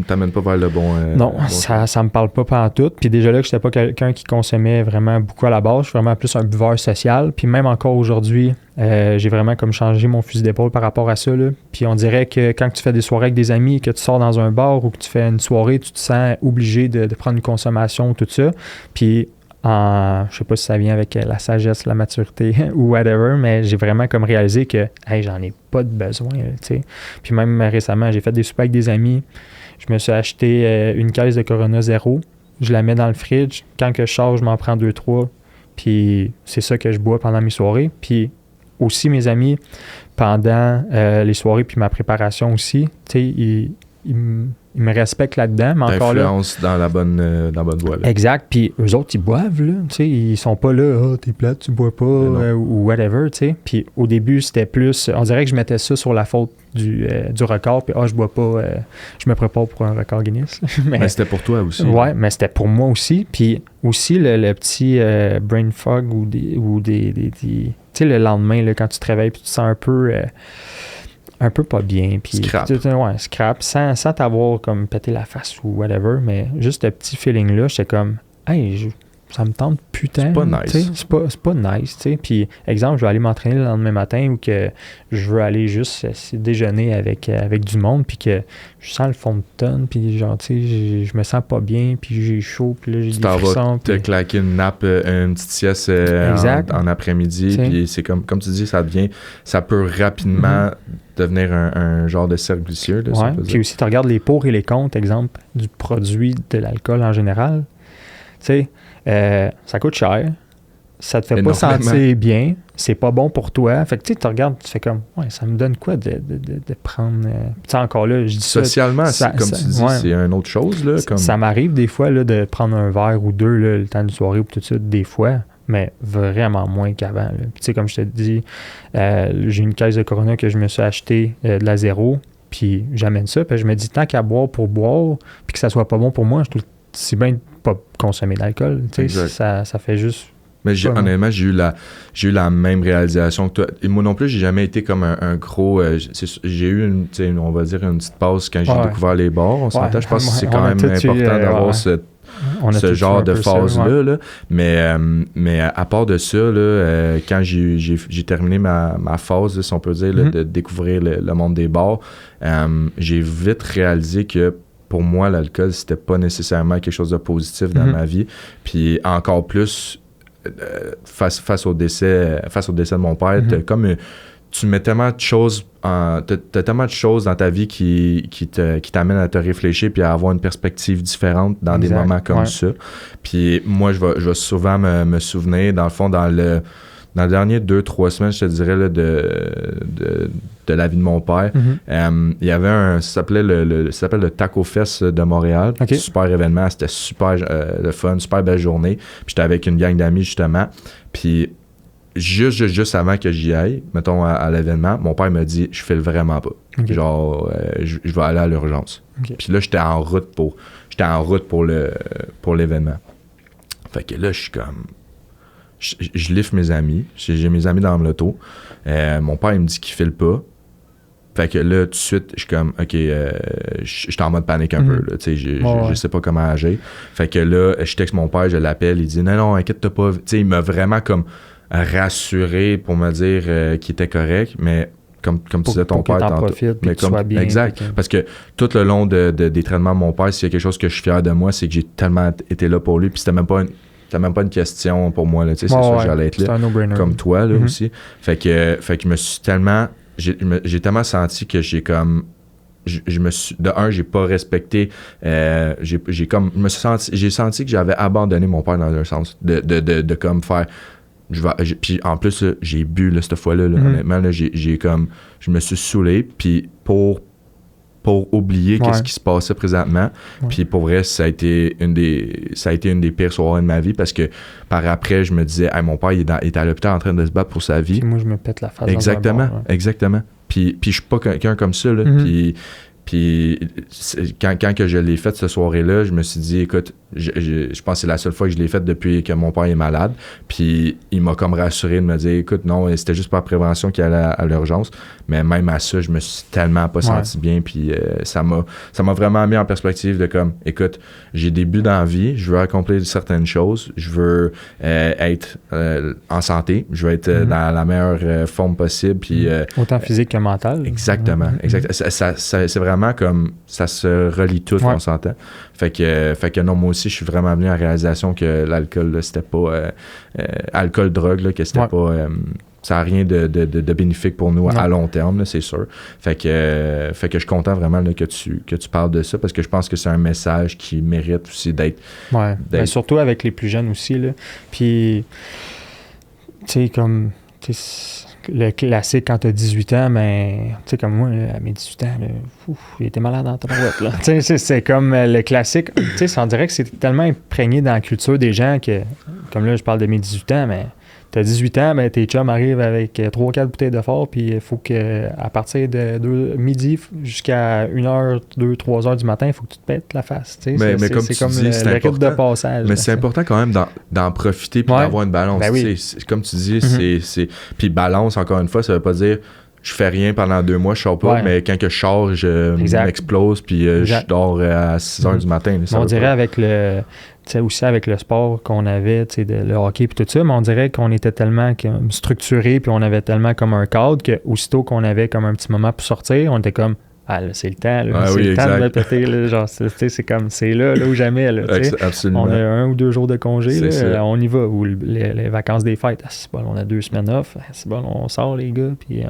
t'amène pas vers le bon... non, ça me parle pas pantoute. Puis déjà là, que j'étais pas quelqu'un qui consommait vraiment beaucoup à la base. Je suis vraiment plus un buveur social. Puis même encore aujourd'hui, j'ai vraiment comme changé mon fusil d'épaule par rapport à ça. Là. Puis on dirait que quand tu fais des soirées avec des amis, que tu sors dans un bar ou que tu fais une soirée, tu te sens obligé de prendre une consommation, tout ça. Puis je sais pas si ça vient avec la sagesse, la maturité ou whatever, mais j'ai vraiment comme réalisé que hey, j'en ai pas de besoin, tu sais. Puis même récemment, j'ai fait des soupers avec des amis. Je me suis acheté une caisse de Corona Zéro. Je la mets dans le fridge. Quand que je sors, je m'en prends 2-3. Puis c'est ça que je bois pendant mes soirées. Puis aussi mes amis, pendant les soirées puis ma préparation aussi, tu sais, ils me respectent là-dedans, mais encore là... dans la bonne voie. Là. Exact. Puis eux autres, ils boivent, là. Tu sais, ils sont pas là, « Ah, t'es plate, tu bois pas, ou whatever, tu sais. Puis au début, c'était plus... On dirait que je mettais ça sur la faute du record, puis je bois pas... je me prépare pour un record Guinness. mais c'était pour toi aussi. Ouais, mais c'était pour moi aussi. Puis aussi, le petit brain fog ou des tu sais, le lendemain, là, quand tu te réveilles, puis tu te sens un peu pas bien. Puis, Scrap. Scrap, sans t'avoir comme pété la face ou whatever, mais juste ce petit feeling-là, j'étais comme, hey, ça me tente putain. C'est pas nice. C'est pas nice, tu sais. Puis, exemple, je vais aller m'entraîner le lendemain matin ou que je veux aller juste déjeuner avec du monde, puis que je sens le fond de tonne, puis genre, tu sais, je me sens pas bien, puis j'ai chaud, puis là, j'ai des frissons. Tu vas te claquer une nappe, une petite sieste en après-midi, puis c'est comme tu dis, ça peut rapidement devenir un genre de cercle vicieux. Là, ouais, puis aussi, tu regardes les pour et les contre, exemple, du produit de l'alcool en général. Tu sais, ça coûte cher, ça te fait pas sentir bien, c'est pas bon pour toi. Fait que tu regardes, tu fais comme, ouais, ça me donne quoi de prendre. Tu sais, encore là, je dis socialement, comme tu dis, c'est une autre chose. Là, ça m'arrive des fois là, de prendre un verre ou deux là, le temps d'une soirée ou tout ça, des fois, mais vraiment moins qu'avant. Tu sais, comme je te dis, j'ai une caisse de Corona que je me suis acheté de la zéro, puis j'amène ça, puis je me dis, tant qu'à boire pour boire, puis que ça soit pas bon pour moi, je trouve c'est bien de pas consommer d'alcool. Tu sais, ça fait juste. Mais honnêtement, j'ai eu la même réalisation que toi. Et moi non plus, j'ai jamais été comme un gros. J'ai eu on va dire une petite pause quand j'ai découvert les bars. On s'entend. Je pense que c'est quand même important d'avoir ce genre de phase-là. Là. Mais à part de ça, là, quand j'ai terminé ma phase, si on peut dire, là, de découvrir le monde des bars, j'ai vite réalisé que pour moi, l'alcool, c'était pas nécessairement quelque chose de positif dans ma vie. Puis encore plus, face au décès de mon père, tu mets tellement de choses t'as tellement de choses dans ta vie qui t'amènent à te réfléchir puis à avoir une perspective différente dans des moments comme ça. Puis moi, je vais souvent me souvenir, dans le fond, dans les derniers 2-3 semaines, je te dirais, là, de la vie de mon père, il y avait ça s'appelle le Taco Fest de Montréal. Okay. Super événement, c'était super le fun, super belle journée. Puis j'étais avec une gang d'amis, justement. Puis juste avant que j'y aille, mettons à l'événement, mon père m'a dit, je file vraiment pas. Okay. Genre, je vais aller à l'urgence. Okay. Puis là, j'étais en route pour l'événement. Fait que là, je suis comme... Je lift mes amis. J'ai mes amis dans l'auto. Mon père, il me dit qu'il file pas. Fait que là, tout de suite, je suis comme, OK, je suis en mode panique un peu. Là, je sais pas comment agir. Fait que là, je texte mon père, je l'appelle. Il dit, non, inquiète-toi pas. T'sais, il m'a vraiment comme rassuré pour me dire qu'il était correct. Mais comme tu disais, ton père tantôt. Mais comme sois bien, exact. Parce que tout le long des traitements de mon père, s'il y a quelque chose que je suis fier de moi, c'est que j'ai tellement été là pour lui. Puis c'était même pas une question pour moi, là, c'est sûr que j'allais être là, comme toi, là, aussi. Fait que je me suis tellement... J'ai tellement senti que j'ai comme... Je me suis... De un, j'ai pas respecté... J'ai senti que j'avais abandonné mon père dans un sens. De comme faire... Puis en plus, là, j'ai bu, là, cette fois-là. Là, honnêtement, là, j'ai comme... Je me suis saoulé, puis pour oublier qu'est-ce qui se passait présentement. Puis pour vrai, ça a été une des pires soirées de ma vie parce que par après, je me disais, hey, mon père, il est à l'hôpital en train de se battre pour sa vie. Puis moi, je me pète la face. Exactement. Puis je suis pas quelqu'un comme ça, là. Puis quand que je l'ai fait cette soirée-là, je me suis dit, écoute, je pense que c'est la seule fois que je l'ai faite depuis que mon père est malade. Puis il m'a comme rassuré de me dire, écoute, non, c'était juste par prévention qu'il allait à l'urgence. Mais même à ça, je me suis tellement pas senti bien. Puis ça m'a vraiment mis en perspective de comme, écoute, j'ai des buts dans la vie, je veux accomplir certaines choses, je veux être en santé, je veux être dans la meilleure forme possible. Puis, autant physique que mentale. Exactement. C'est vraiment comme ça se relie tout, on s'entend. Fait que non, moi aussi, je suis vraiment venu à la réalisation que l'alcool, là, c'était pas alcool, drogue, là, que c'était pas... ça n'a rien de bénéfique pour nous à long terme, là, c'est sûr. Fait que je suis content vraiment là, que tu parles de ça parce que je pense que c'est un message qui mérite aussi d'être... Ouais, ben, surtout avec les plus jeunes aussi, là. Puis, tu sais, comme... Le classique quand t'as 18 ans, mais tu sais, comme moi, là, à mes 18 ans, il était malade dans ta boîte, là. Tu sais, c'est comme le classique. Tu sais, ça on dirait que c'est tellement imprégné dans la culture des gens que, comme là, je parle de mes 18 ans, mais t'as 18 ans, ben tes chums arrivent avec 3-4 bouteilles de fort, puis il faut que à partir de midi jusqu'à 1h, 2, 3h du matin, il faut que tu te pètes la face. Tu sais, mais comme c'est tu comme dis, c'est le important. rythme de passage. Mais c'est important quand même d'en profiter puis d'avoir une balance. Ben oui. Comme tu dis, c'est... Puis balance, encore une fois, ça veut pas dire je fais rien pendant 2 mois, je sors pas, mais quand que je sors, je m'explose, puis je dors à 6 heures du matin. On dirait avec aussi avec le sport qu'on avait, le hockey et tout ça, mais on dirait qu'on était tellement structuré, puis on avait tellement comme un cadre qu'aussitôt qu'on avait comme un petit moment pour sortir, on était comme là, c'est le temps, là, c'est le temps de me péter, là, genre, c'est comme, c'est là ou jamais, là, absolument. On a 1 ou 2 jours de congé, là, on y va, ou les vacances des fêtes, c'est bon, on a 2 semaines off, c'est bon, on sort les gars, puis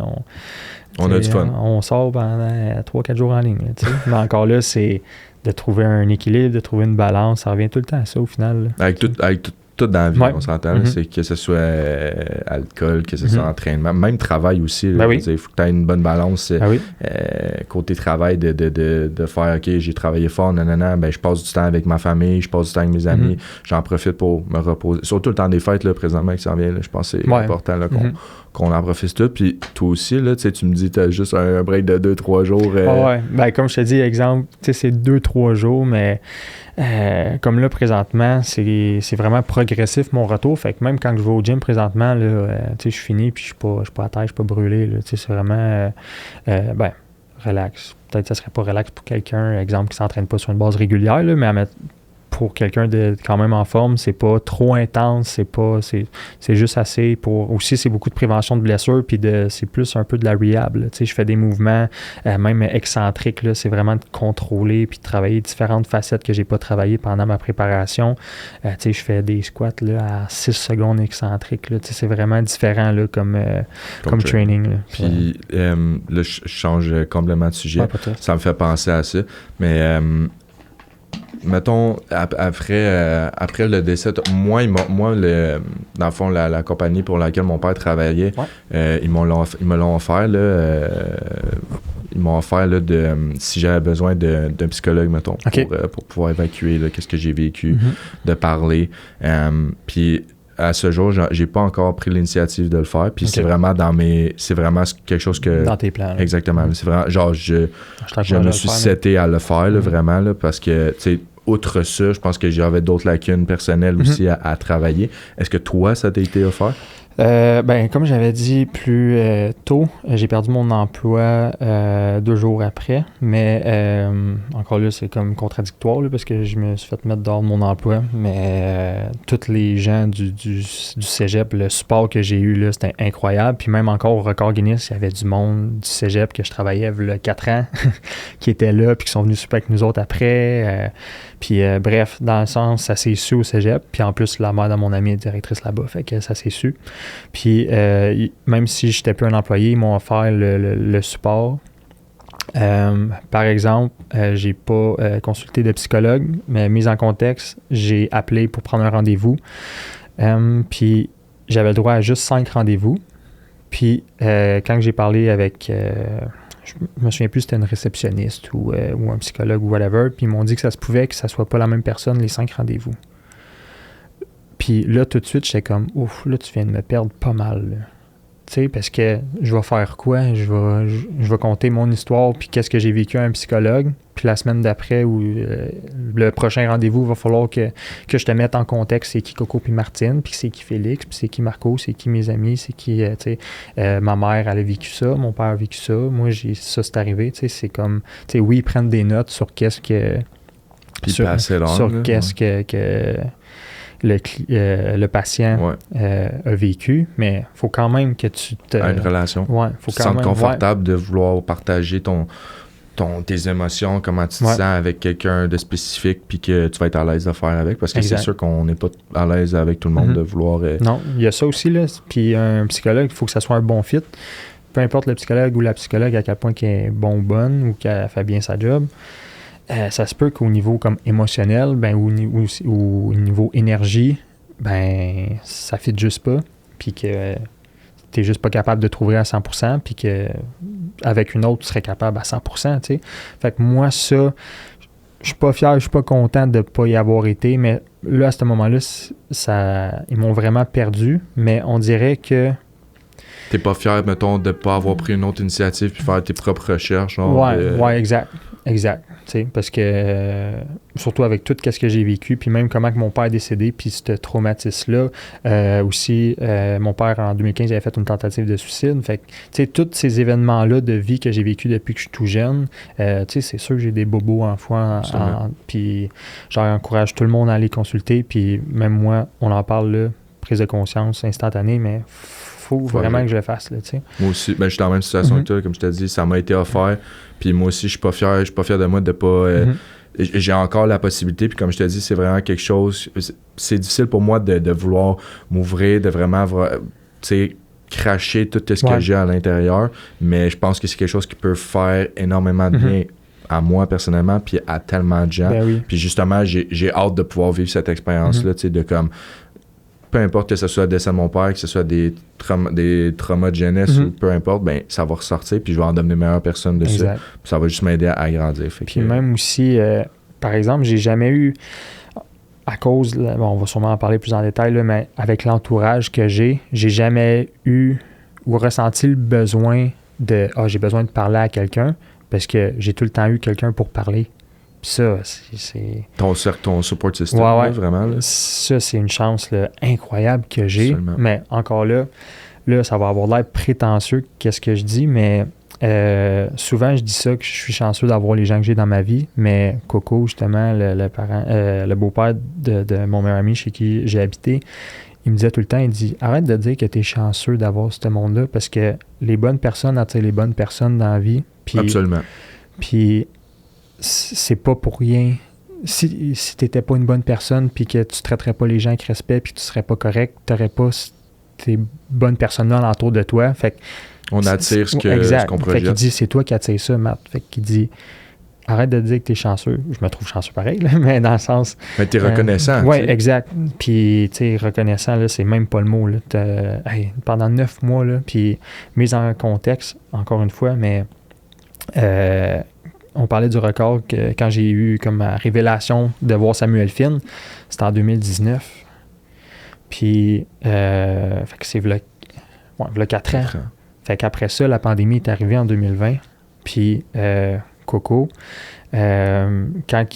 on a du fun. On sort pendant 3-4 jours en ligne, là, mais encore là, c'est de trouver un équilibre, de trouver une balance, ça revient tout le temps à ça au final. Là. Avec tout dans la vie, on s'entend, c'est que ce soit alcool, que ce soit entraînement, même travail aussi. Il faut que tu aies une bonne balance côté travail de faire, OK, j'ai travaillé fort, je passe du temps avec ma famille, je passe du temps avec mes amis, j'en profite pour me reposer. Surtout le temps des fêtes, là, présentement, qui s'en vient, là, je pense que c'est important là, qu'on en profite tout. Puis toi aussi, là, tu me dis tu as juste un break de 2-3 jours. Comme je te dis, exemple, c'est 2-3 jours, mais comme là, présentement, c'est vraiment progressif mon retour. Fait que même quand je vais au gym présentement, là, je suis fini, puis je suis pas à terre, je suis pas brûlé. Là, c'est vraiment relax. Peut-être que ça serait pas relax pour quelqu'un, exemple, qui s'entraîne pas sur une base régulière, là, mais pour quelqu'un de quand même en forme, c'est pas trop intense, c'est juste assez pour... Aussi, c'est beaucoup de prévention de blessures, puis c'est plus un peu de la rehab. Tu sais, je fais des mouvements, même excentriques, là, c'est vraiment de contrôler puis de travailler différentes facettes que j'ai pas travaillées pendant ma préparation. Tu sais, je fais des squats là, à 6 secondes excentriques. Là, tu sais, c'est vraiment différent là, comme training. Là. Puis là, je change complètement de sujet. Ça me fait penser à ça, mais... mettons, après le décès, moi dans le fond, la compagnie pour laquelle mon père travaillait, ils me l'ont offert, là, ils m'ont offert là, si j'avais besoin d'un psychologue, mettons, pour pouvoir évacuer là, qu'est-ce que j'ai vécu, de parler. Puis à ce jour, j'ai pas encore pris l'initiative de le faire. Puis c'est vraiment c'est vraiment quelque chose que... Dans tes plans. Là. Exactement. C'est vraiment, genre, je me suis seté à le faire, là, vraiment, là, parce que, tu sais, outre ça, je pense que j'avais d'autres lacunes personnelles aussi à travailler. Est-ce que toi, ça t'a été offert? Comme j'avais dit plus tôt, j'ai perdu mon emploi 2 jours après, mais encore là, c'est comme contradictoire là, parce que je me suis fait mettre dehors de mon emploi, mais tous les gens du cégep, le support que j'ai eu, là, c'était incroyable, puis même encore au record Guinness, il y avait du monde du cégep que je travaillais il y a 4 ans qui étaient là, puis qui sont venus souper avec nous autres après, puis bref, dans le sens, ça s'est su au cégep, puis en plus, la mère de mon ami est directrice là-bas, fait que ça s'est su. Puis même si je n'étais plus un employé, ils m'ont offert le support. Par exemple, j'ai pas consulté de psychologue, mais mise en contexte, j'ai appelé pour prendre un rendez-vous. Puis j'avais le droit à juste 5 rendez-vous. Puis quand j'ai parlé avec... je me souviens plus si c'était une réceptionniste ou un psychologue ou whatever, puis ils m'ont dit que ça se pouvait que ça soit pas la même personne les 5 rendez-vous. Puis là, tout de suite, j'étais comme, ouf, là, tu viens de me perdre pas mal. Tu sais, parce que je vais faire quoi? Je vais compter mon histoire, puis qu'est-ce que j'ai vécu à un psychologue. Puis la semaine d'après, ou le prochain rendez-vous, il va falloir que je te mette en contexte c'est qui Coco puis Martine, puis c'est qui Félix, puis c'est qui Marco, c'est qui mes amis, c'est qui, tu sais, ma mère, elle a vécu ça, mon père a vécu ça, moi, ça, c'est arrivé. Tu sais, c'est comme, tu sais, oui, ils prennent des notes sur qu'est-ce que... Puis sur qu'est-ce que le patient a vécu, mais il faut quand même que tu te... À une relation. Ouais, faut tu te sens confortable de vouloir partager tes émotions, comment tu te sens avec quelqu'un de spécifique, puis que tu vas être à l'aise de faire avec, parce que c'est sûr qu'on n'est pas à l'aise avec tout le monde de vouloir... Non, il y a ça aussi, là. Puis un psychologue, il faut que ça soit un bon fit. Peu importe le psychologue ou la psychologue, à quel point qu'elle est bon ou bonne, ou qu'elle fait bien sa job, ça se peut qu'au niveau comme émotionnel, ou au niveau énergie, ça fit juste pas, puis que t'es juste pas capable de trouver à 100%, puis que avec une autre, tu serais capable à 100%, tu sais. Fait que moi, ça, je suis pas fier, je suis pas content de pas y avoir été, mais là, à ce moment-là, ils m'ont vraiment perdu, mais on dirait que T'es pas fier, mettons, de pas avoir pris une autre initiative puis faire tes propres recherches. Genre, ouais, exact. T'sais, parce que, surtout avec tout ce que j'ai vécu, puis même comment que mon père est décédé, puis ce traumatisme-là, aussi, mon père, en 2015, avait fait une tentative de suicide. Fait que, tu sais, tous ces événements-là de vie que j'ai vécu depuis que je suis tout jeune, tu sais, c'est sûr que j'ai des bobos enfants, puis j'encourage tout le monde à aller consulter, puis même moi, on en parle là, prise de conscience instantanée, mais faut vraiment que je le fasse, là, tu sais. Moi aussi, je suis dans la même situation que toi, comme je t'ai dit, ça m'a été offert, puis moi aussi, je suis pas fier de moi de pas... J'ai encore la possibilité, puis comme je te dis, c'est vraiment quelque chose... C'est difficile pour moi de vouloir m'ouvrir, de vraiment, tu sais, cracher tout ce que j'ai à l'intérieur, mais je pense que c'est quelque chose qui peut faire énormément de bien à moi personnellement, puis à tellement de gens. Ben oui. Puis justement, j'ai hâte de pouvoir vivre cette expérience-là, tu sais, de comme... Peu importe que ce soit le décès de mon père, que ce soit des traumas de jeunesse ou peu importe, ben ça va ressortir puis je vais en devenir meilleure personne de ça. Puis ça va juste m'aider à grandir. Puis même aussi, par exemple, j'ai jamais eu, à cause, on va sûrement en parler plus en détail, là, mais avec l'entourage que j'ai jamais eu ou ressenti le besoin j'ai besoin de parler à quelqu'un parce que j'ai tout le temps eu quelqu'un pour parler. Puis ça, c'est... Ton support system, là, vraiment. Là. Ça, c'est une chance là, incroyable que j'ai. Absolument. Mais encore là, ça va avoir l'air prétentieux, qu'est-ce que je dis, mais souvent, je dis ça, que je suis chanceux d'avoir les gens que j'ai dans ma vie, mais Coco, justement, le beau-père de mon meilleur ami chez qui j'ai habité, il me disait tout le temps, il dit « Arrête de dire que tu es chanceux d'avoir ce monde-là, parce que les bonnes personnes attirent les bonnes personnes dans la vie. » Absolument. Puis c'est pas pour rien. Si t'étais pas une bonne personne puis que tu traiterais pas les gens avec respect puis que tu serais pas correct, t'aurais pas ces bonnes personnes-là autour de toi. Fait que on attire ce qu'on projette. Fait qu'il dit, c'est toi qui attires ça, Matt. Fait qu'il dit, arrête de dire que t'es chanceux. Je me trouve chanceux pareil, là, mais dans le sens... Mais t'es reconnaissant. Oui, exact. Puis, tu sais, reconnaissant, là, c'est même pas le mot. Là. Pendant 9 mois, là, puis mise en contexte, encore une fois, mais... on parlait du record que quand j'ai eu comme ma révélation de voir Samuel Finn, c'était en 2019. Puis, fait que c'est v'là 4 ans. Fait qu'après ça, la pandémie est arrivée en 2020. Puis, Coco, quand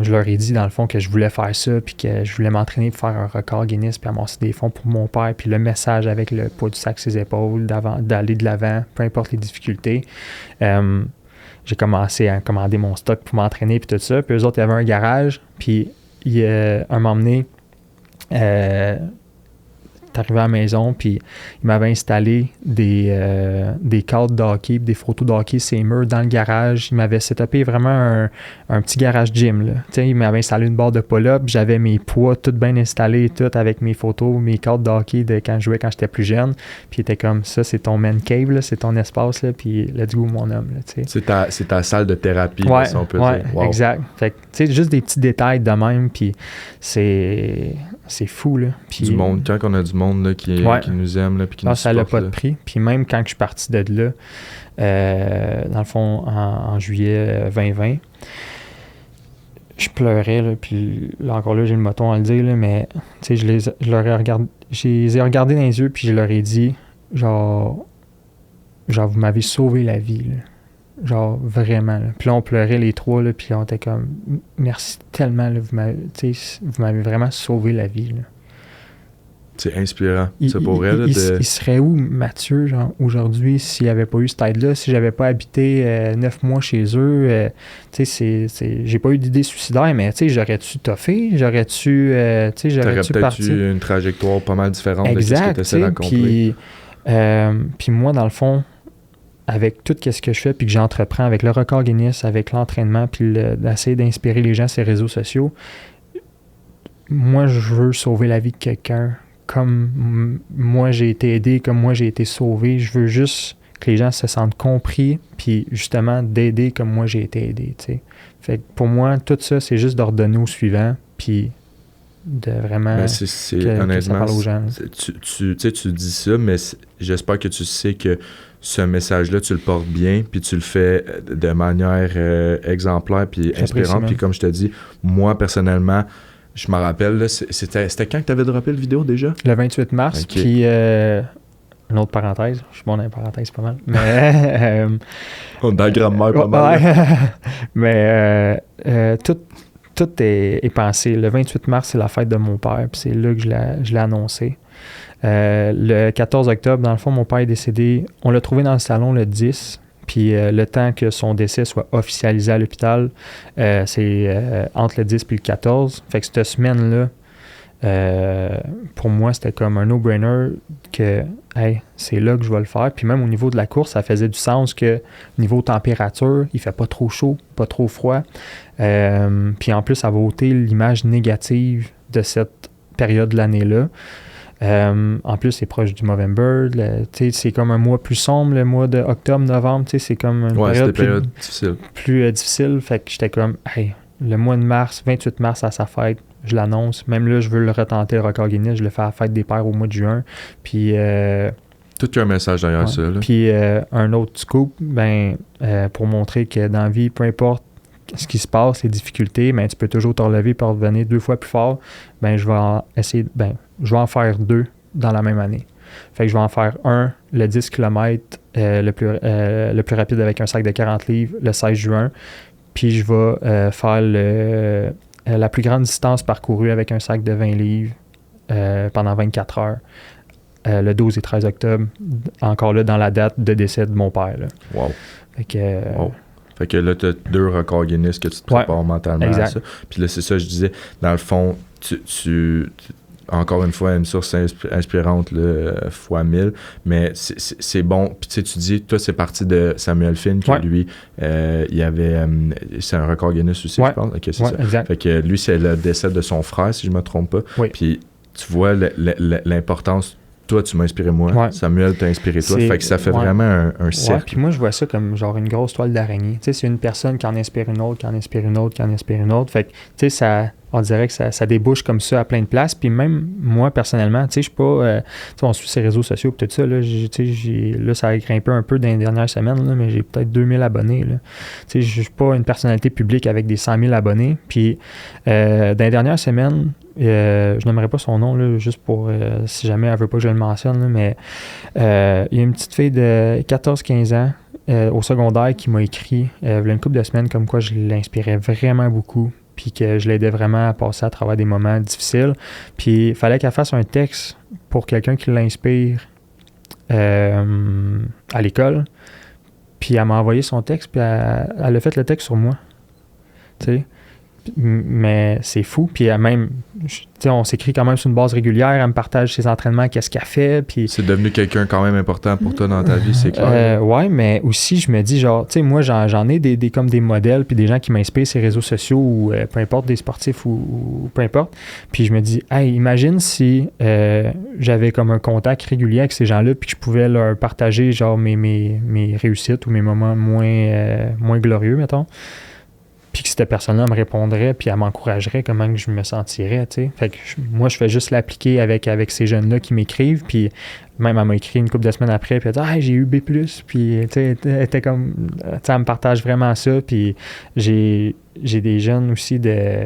je leur ai dit dans le fond que je voulais faire ça, puis que je voulais m'entraîner pour faire un record Guinness, puis amasser des fonds pour mon père, puis le message avec le poids du sac sur ses épaules, d'aller de l'avant, peu importe les difficultés. J'ai commencé à commander mon stock pour m'entraîner puis tout ça. Puis eux autres, ils avaient un garage. Puis un moment donné, arrivé à la maison, puis il m'avait installé des cadres de hockey, des photos de hockey, ces murs dans le garage. Il m'avait setupé vraiment un petit garage gym. Là. Il m'avait installé une barre de pull-up, j'avais mes poids tout bien installés, tout avec mes photos, mes cadres de hockey de quand je jouais quand j'étais plus jeune. Puis il était comme ça, c'est ton man cave, là, c'est ton espace, là, puis let's go mon homme. Là, c'est ta salle de thérapie, là, si on peut dire. Wow. Exact. Fait que, juste des petits détails de même, puis c'est fou. Là. Puis, du monde, quand on a du monde là, qui nous aime, là, puis qui nous supporte. Ça n'a pas de prix. Puis même quand je suis parti de là, dans le fond, en juillet 2020, je pleurais, là, puis là, encore là, j'ai le moton à le dire, là, mais je les ai regardés dans les yeux, puis je leur ai dit, genre vous m'avez sauvé la vie, là. Genre, vraiment. Là. Puis là, on pleurait les trois, là, puis on était comme, merci tellement, là, vous m'avez vraiment sauvé la vie. Là. C'est inspirant. C'est pour elle. Il serait où, Mathieu, genre, aujourd'hui, s'il n'y avait pas eu cette aide-là, si j'avais pas habité 9 mois chez eux, j'ai pas eu d'idée suicidaire, mais j'aurais-tu toffé? J'aurais-tu peut-être eu une trajectoire pas mal différente de ce que tu essaies d'accomplir. Puis moi, dans le fond, avec tout ce que je fais, puis que j'entreprends avec le record Guinness, avec l'entraînement, puis d'essayer d'inspirer les gens sur les réseaux sociaux, moi, je veux sauver la vie de quelqu'un comme moi j'ai été aidé, comme moi j'ai été sauvé. Je veux juste que les gens se sentent compris, puis justement d'aider comme moi j'ai été aidé. T'sais. Fait que pour moi, tout ça, c'est juste d'ordonner au suivant, puis de vraiment honnêtement, que ça parle aux gens. Tu dis ça, mais j'espère que tu sais que ce message-là, tu le portes bien, puis tu le fais de manière exemplaire, puis inspirante. Puis comme je te dis, moi, personnellement, je me rappelle, là, c'était quand que tu avais droppé le vidéo déjà? Le 28 mars, okay. Puis une autre parenthèse. Je suis bon dans les parenthèses pas mal. Mais, On est dans la grammaire pas mal. Mais tout est pensé. Le 28 mars, c'est la fête de mon père. Puis c'est là que je l'ai annoncé. Le 14 octobre, dans le fond, mon père est décédé. On l'a trouvé dans le salon le 10. Puis le temps que son décès soit officialisé à l'hôpital, c'est entre le 10 et le 14. Fait que cette semaine-là, pour moi, c'était comme un no-brainer que hey, c'est là que je vais le faire. Puis même au niveau de la course, ça faisait du sens que niveau température, il fait pas trop chaud, pas trop froid. Puis en plus, ça va ôter l'image négative de cette période de l'année-là. En plus, c'est proche du Movember. C'est comme un mois plus sombre, le mois de octobre-novembre. C'est comme une période plus difficile. Fait que j'étais comme, hey, le mois de mars, 28 mars à sa fête, je l'annonce. Même là, je veux le retenter, le record Guinness. Je le fais à la fête des pères au mois de juin. Puis... tout un message derrière ça. Là. Puis un autre scoop, pour montrer que dans la vie, peu importe ce qui se passe, les difficultés, tu peux toujours te relever et revenir 2 fois plus fort. Je vais en faire 2 dans la même année. Fait que je vais en faire un, le 10 km le plus rapide avec un sac de 40 livres, le 16 juin. Puis je vais faire la plus grande distance parcourue avec un sac de 20 livres pendant 24 heures. Le 12 et 13 octobre, encore là dans la date de décès de mon père. Là. Wow. Fait que là, tu as 2 records Guinness que tu te prépares mentalement exact. à ça. Puis là, c'est ça, je disais, dans le fond, tu encore une fois, une source inspirante là, fois 1000, mais c'est bon. Puis tu sais, tu dis, toi, c'est parti de Samuel Finn, qui lui, il y avait, c'est un record Guinness aussi, je pense. Okay, c'est ça. Exact. Fait que lui, c'est le décès de son frère, si je ne me trompe pas. Oui. Puis tu vois l'importance. Toi, tu m'as inspiré moi. Samuel t'a inspiré toi. Fait que ça fait vraiment un cercle. Puis moi, je vois ça comme genre une grosse toile d'araignée. Tu sais, c'est une personne qui en inspire une autre, qui en inspire une autre, qui en inspire une autre. Fait que, tu sais, on dirait que ça débouche comme ça à plein de places. Puis même moi, personnellement, tu sais, je suis pas... on suit ces réseaux sociaux et tout ça. Là, là, ça a grimpé un peu dans les dernières semaines, là, mais j'ai peut-être 2000 abonnés. Là. Tu sais, je suis pas une personnalité publique avec des 100 000 abonnés. Puis dans les dernières semaines... je n'aimerais pas son nom, là, juste pour si jamais elle veut pas que je le mentionne, là, mais il y a une petite fille de 14-15 ans au secondaire qui m'a écrit il y a une couple de semaines comme quoi je l'inspirais vraiment beaucoup puis que je l'aidais vraiment à passer à travers des moments difficiles. Puis il fallait qu'elle fasse un texte pour quelqu'un qui l'inspire à l'école. Puis elle m'a envoyé son texte puis elle a fait le texte sur moi. Tu sais. Mais c'est fou. Puis même, on s'écrit quand même sur une base régulière. Elle me partage ses entraînements, qu'est-ce qu'elle fait. Puis... C'est devenu quelqu'un quand même important pour toi dans ta vie, c'est clair. Ouais, mais aussi, je me dis, genre, tu sais, moi, j'en ai des comme des modèles, puis des gens qui m'inspirent sur les réseaux sociaux, ou peu importe, des sportifs ou peu importe. Puis je me dis, hey, imagine si j'avais comme un contact régulier avec ces gens-là, puis que je pouvais leur partager, genre, mes réussites ou mes moments moins glorieux, mettons. Puis que cette personne-là me répondrait, puis elle m'encouragerait comment que je me sentirais, tu sais. Fait que moi, je fais juste l'appliquer avec ces jeunes-là qui m'écrivent, puis même elle m'a écrit une couple de semaines après, puis elle a dit « Ah, j'ai eu B+, puis tu sais, elle était comme... » Tu sais, elle me partage vraiment ça, puis j'ai des jeunes aussi de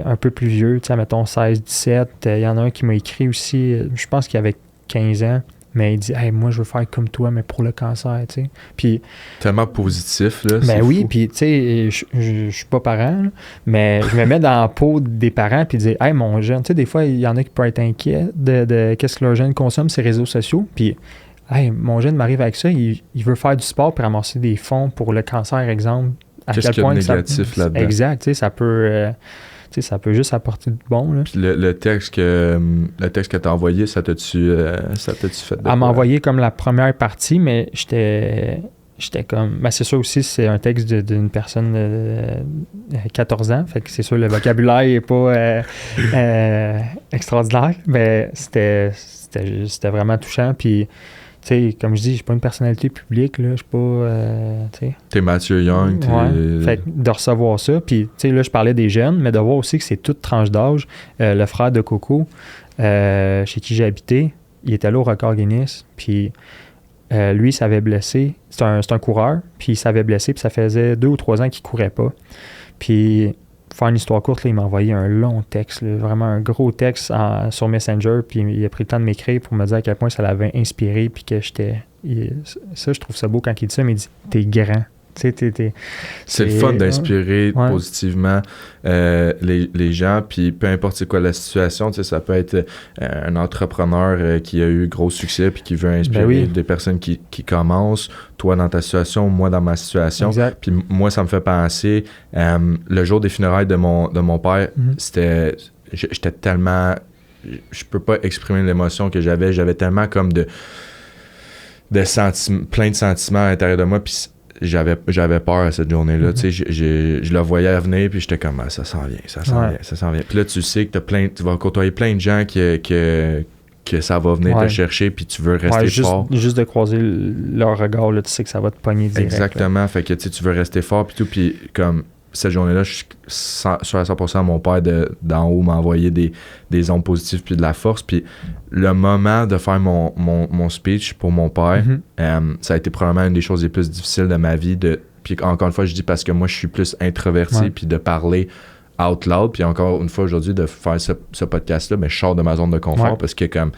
un peu plus vieux, tu sais, mettons 16, 17, il y en a un qui m'a écrit aussi, je pense qu'il avait 15 ans, mais il dit, hey, moi, je veux faire comme toi, mais pour le cancer, tu sais. Puis. Tellement positif, là. Ben oui, puis, tu sais, je suis pas parent, là, mais je me mets dans la peau des parents, puis dire, hey, mon jeune, tu sais, des fois, il y en a qui peuvent être inquiets de qu'est-ce que leur jeune consomme, ces réseaux sociaux. Puis, hey, mon jeune m'arrive avec ça, il veut faire du sport pour ramasser des fonds pour le cancer, exemple. Qu'est-ce qu'il y a de négatif là-dedans? Exact, tu sais, ça peut. Ça peut juste apporter du bon. Là. Puis le texte que tu as envoyé, ça t'a-tu fait de quoi? Elle m'a envoyé comme la première partie, mais j'étais comme... Ben c'est sûr aussi, c'est un texte d'une personne de 14 ans, fait que c'est sûr, le vocabulaire n'est pas extraordinaire, mais c'était vraiment touchant, puis... Tu sais, comme je dis, je suis pas une personnalité publique, là, je suis pas, tu sais... T'es Mathieu Young, Ouais, fait que de recevoir ça, puis, tu sais, là, je parlais des jeunes, mais de voir aussi que c'est toute tranche d'âge. Le frère de Coco, chez qui j'ai habité, il était là au record Guinness, puis lui, il s'avait blessé. C'est un coureur, puis il s'avait blessé, puis ça faisait 2 ou 3 ans qu'il courait pas. Puis faire une histoire courte, là, il m'a envoyé un long texte, là, vraiment un gros texte sur Messenger, puis il a pris le temps de m'écrire pour me dire à quel point ça l'avait inspiré, puis que j'étais... Ça, je trouve ça beau quand il dit ça, mais il dit « T'es grand ». C'est le fun d'inspirer positivement les gens, puis peu importe c'est quoi la situation, ça peut être un entrepreneur qui a eu gros succès puis qui veut inspirer des personnes qui commencent, toi dans ta situation, moi dans ma situation. Puis moi, ça me fait penser, le jour des funérailles de mon père, j'étais tellement... Je peux pas exprimer l'émotion que j'avais tellement comme de plein de sentiments à l'intérieur de moi, puis j'avais peur à cette journée-là. Tu sais, je le voyais venir, puis j'étais comme, ça s'en vient, ça s'en vient. Puis là, tu sais que tu vas côtoyer plein de gens que ça va venir te chercher, puis tu veux rester fort. Juste de croiser leur regard, là, tu sais que ça va te pogner direct. Exactement. Là. Fait que tu veux rester fort, puis tout. Puis comme cette journée-là, je suis sûr à 100%, mon père d'en haut m'a envoyé des ondes positives puis de la force. Puis le moment de faire mon speech pour mon père, ça a été probablement une des choses les plus difficiles de ma vie. Puis encore une fois, je dis parce que moi, je suis plus introverti, puis de parler out loud. Puis encore une fois, aujourd'hui, de faire ce podcast-là, mais je sors de ma zone de confort parce que comme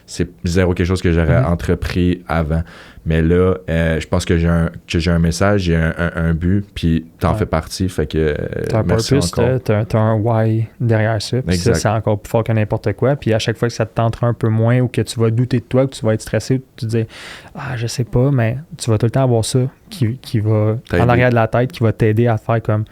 c'est zéro quelque chose que j'aurais entrepris avant. Mais là, je pense que j'ai un message, j'ai un but, puis t'en fais partie. Fait que t'as un purpose, t'as un why derrière ça. Puis ça, c'est encore plus fort que n'importe quoi. Puis à chaque fois que ça te tentera un peu moins ou que tu vas douter de toi, que tu vas être stressé, ou que tu te dis je sais pas, mais tu vas tout le temps avoir ça qui va en arrière de la tête, qui va t'aider à faire comme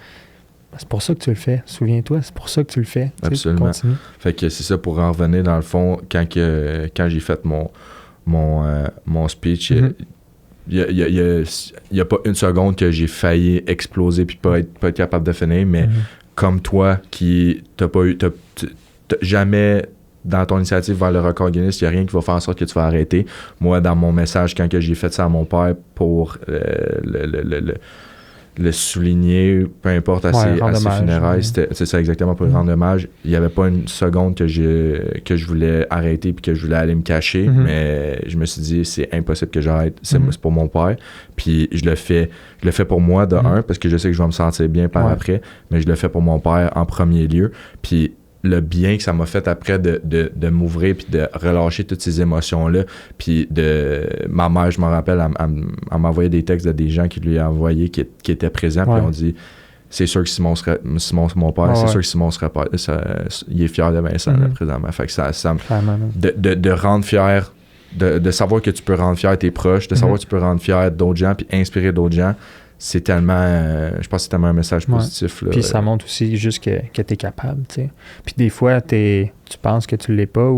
c'est pour ça que tu le fais, souviens-toi, c'est pour ça que tu le fais. Absolument. Fait que c'est ça, pour en revenir dans le fond, quand j'ai fait mon speech, il y a pas une seconde que j'ai failli exploser puis pas être capable de finir, mais comme toi qui t'as jamais dans ton initiative vers le record Guinness, il n'y a rien qui va faire en sorte que tu vas arrêter. Moi, dans mon message, quand j'ai fait ça à mon père pour le souligner, peu importe à ses funérailles, c'est ça exactement, pour lui rendre hommage. Il n'y avait pas une seconde que je voulais arrêter puis que je voulais aller me cacher, mais je me suis dit, c'est impossible que j'arrête, c'est pour mon père. Puis je le fais pour moi de un, parce que je sais que je vais me sentir bien par après, mais je le fais pour mon père en premier lieu. Puis le bien que ça m'a fait après de m'ouvrir puis de relâcher toutes ces émotions-là. Puis ma mère, je me rappelle, elle m'envoyait des textes de des gens qui lui a envoyé qui étaient présents. Puis on dit, c'est sûr que Simon c'est mon père, c'est sûr que Simon serait pas... il est fier de Vincent là, présentement. Fait que ça de rendre fier, de savoir que tu peux rendre fier tes proches, de savoir que tu peux rendre fier d'autres gens puis inspirer d'autres gens, c'est tellement, je pense que c'est tellement un message positif. Là. Puis ça montre aussi juste que tu es capable, tu sais. Puis des fois, tu penses que tu l'es pas.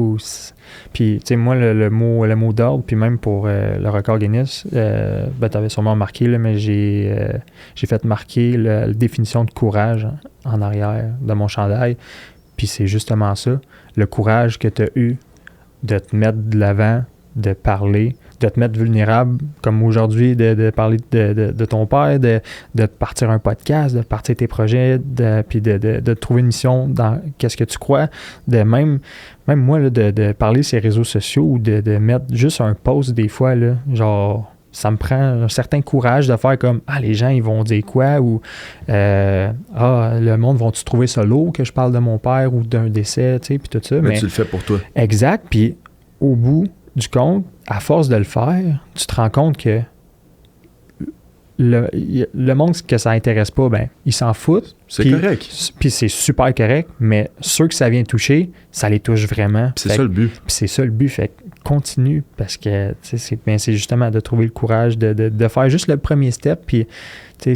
Puis, tu sais, moi, le mot d'ordre, puis même pour le record Guinness, tu avais sûrement remarqué, là, mais j'ai fait marquer la définition de courage en arrière de mon chandail. Puis c'est justement ça, le courage que tu as eu de te mettre de l'avant, de parler, de te mettre vulnérable, comme aujourd'hui, de parler de ton père, de partir un podcast, de partir tes projets, puis de trouver une mission dans qu'est-ce que tu crois, de même moi, là, de parler sur les réseaux sociaux ou de mettre juste un post des fois, là, genre, ça me prend un certain courage de faire comme, les gens, ils vont dire quoi, ou, le monde, vont-tu trouver ça lourd que je parle de mon père ou d'un décès, tu sais, puis tout ça. Mais tu le fais pour toi. Exact, puis au bout du compte, à force de le faire, tu te rends compte que le monde que ça intéresse pas, ils s'en foutent. C'est correct. Puis c'est super correct, mais ceux que ça vient toucher, ça les touche vraiment. C'est ça le but. Puis c'est ça le but. Fait continue, parce que c'est justement de trouver le courage de faire juste le premier step. Puis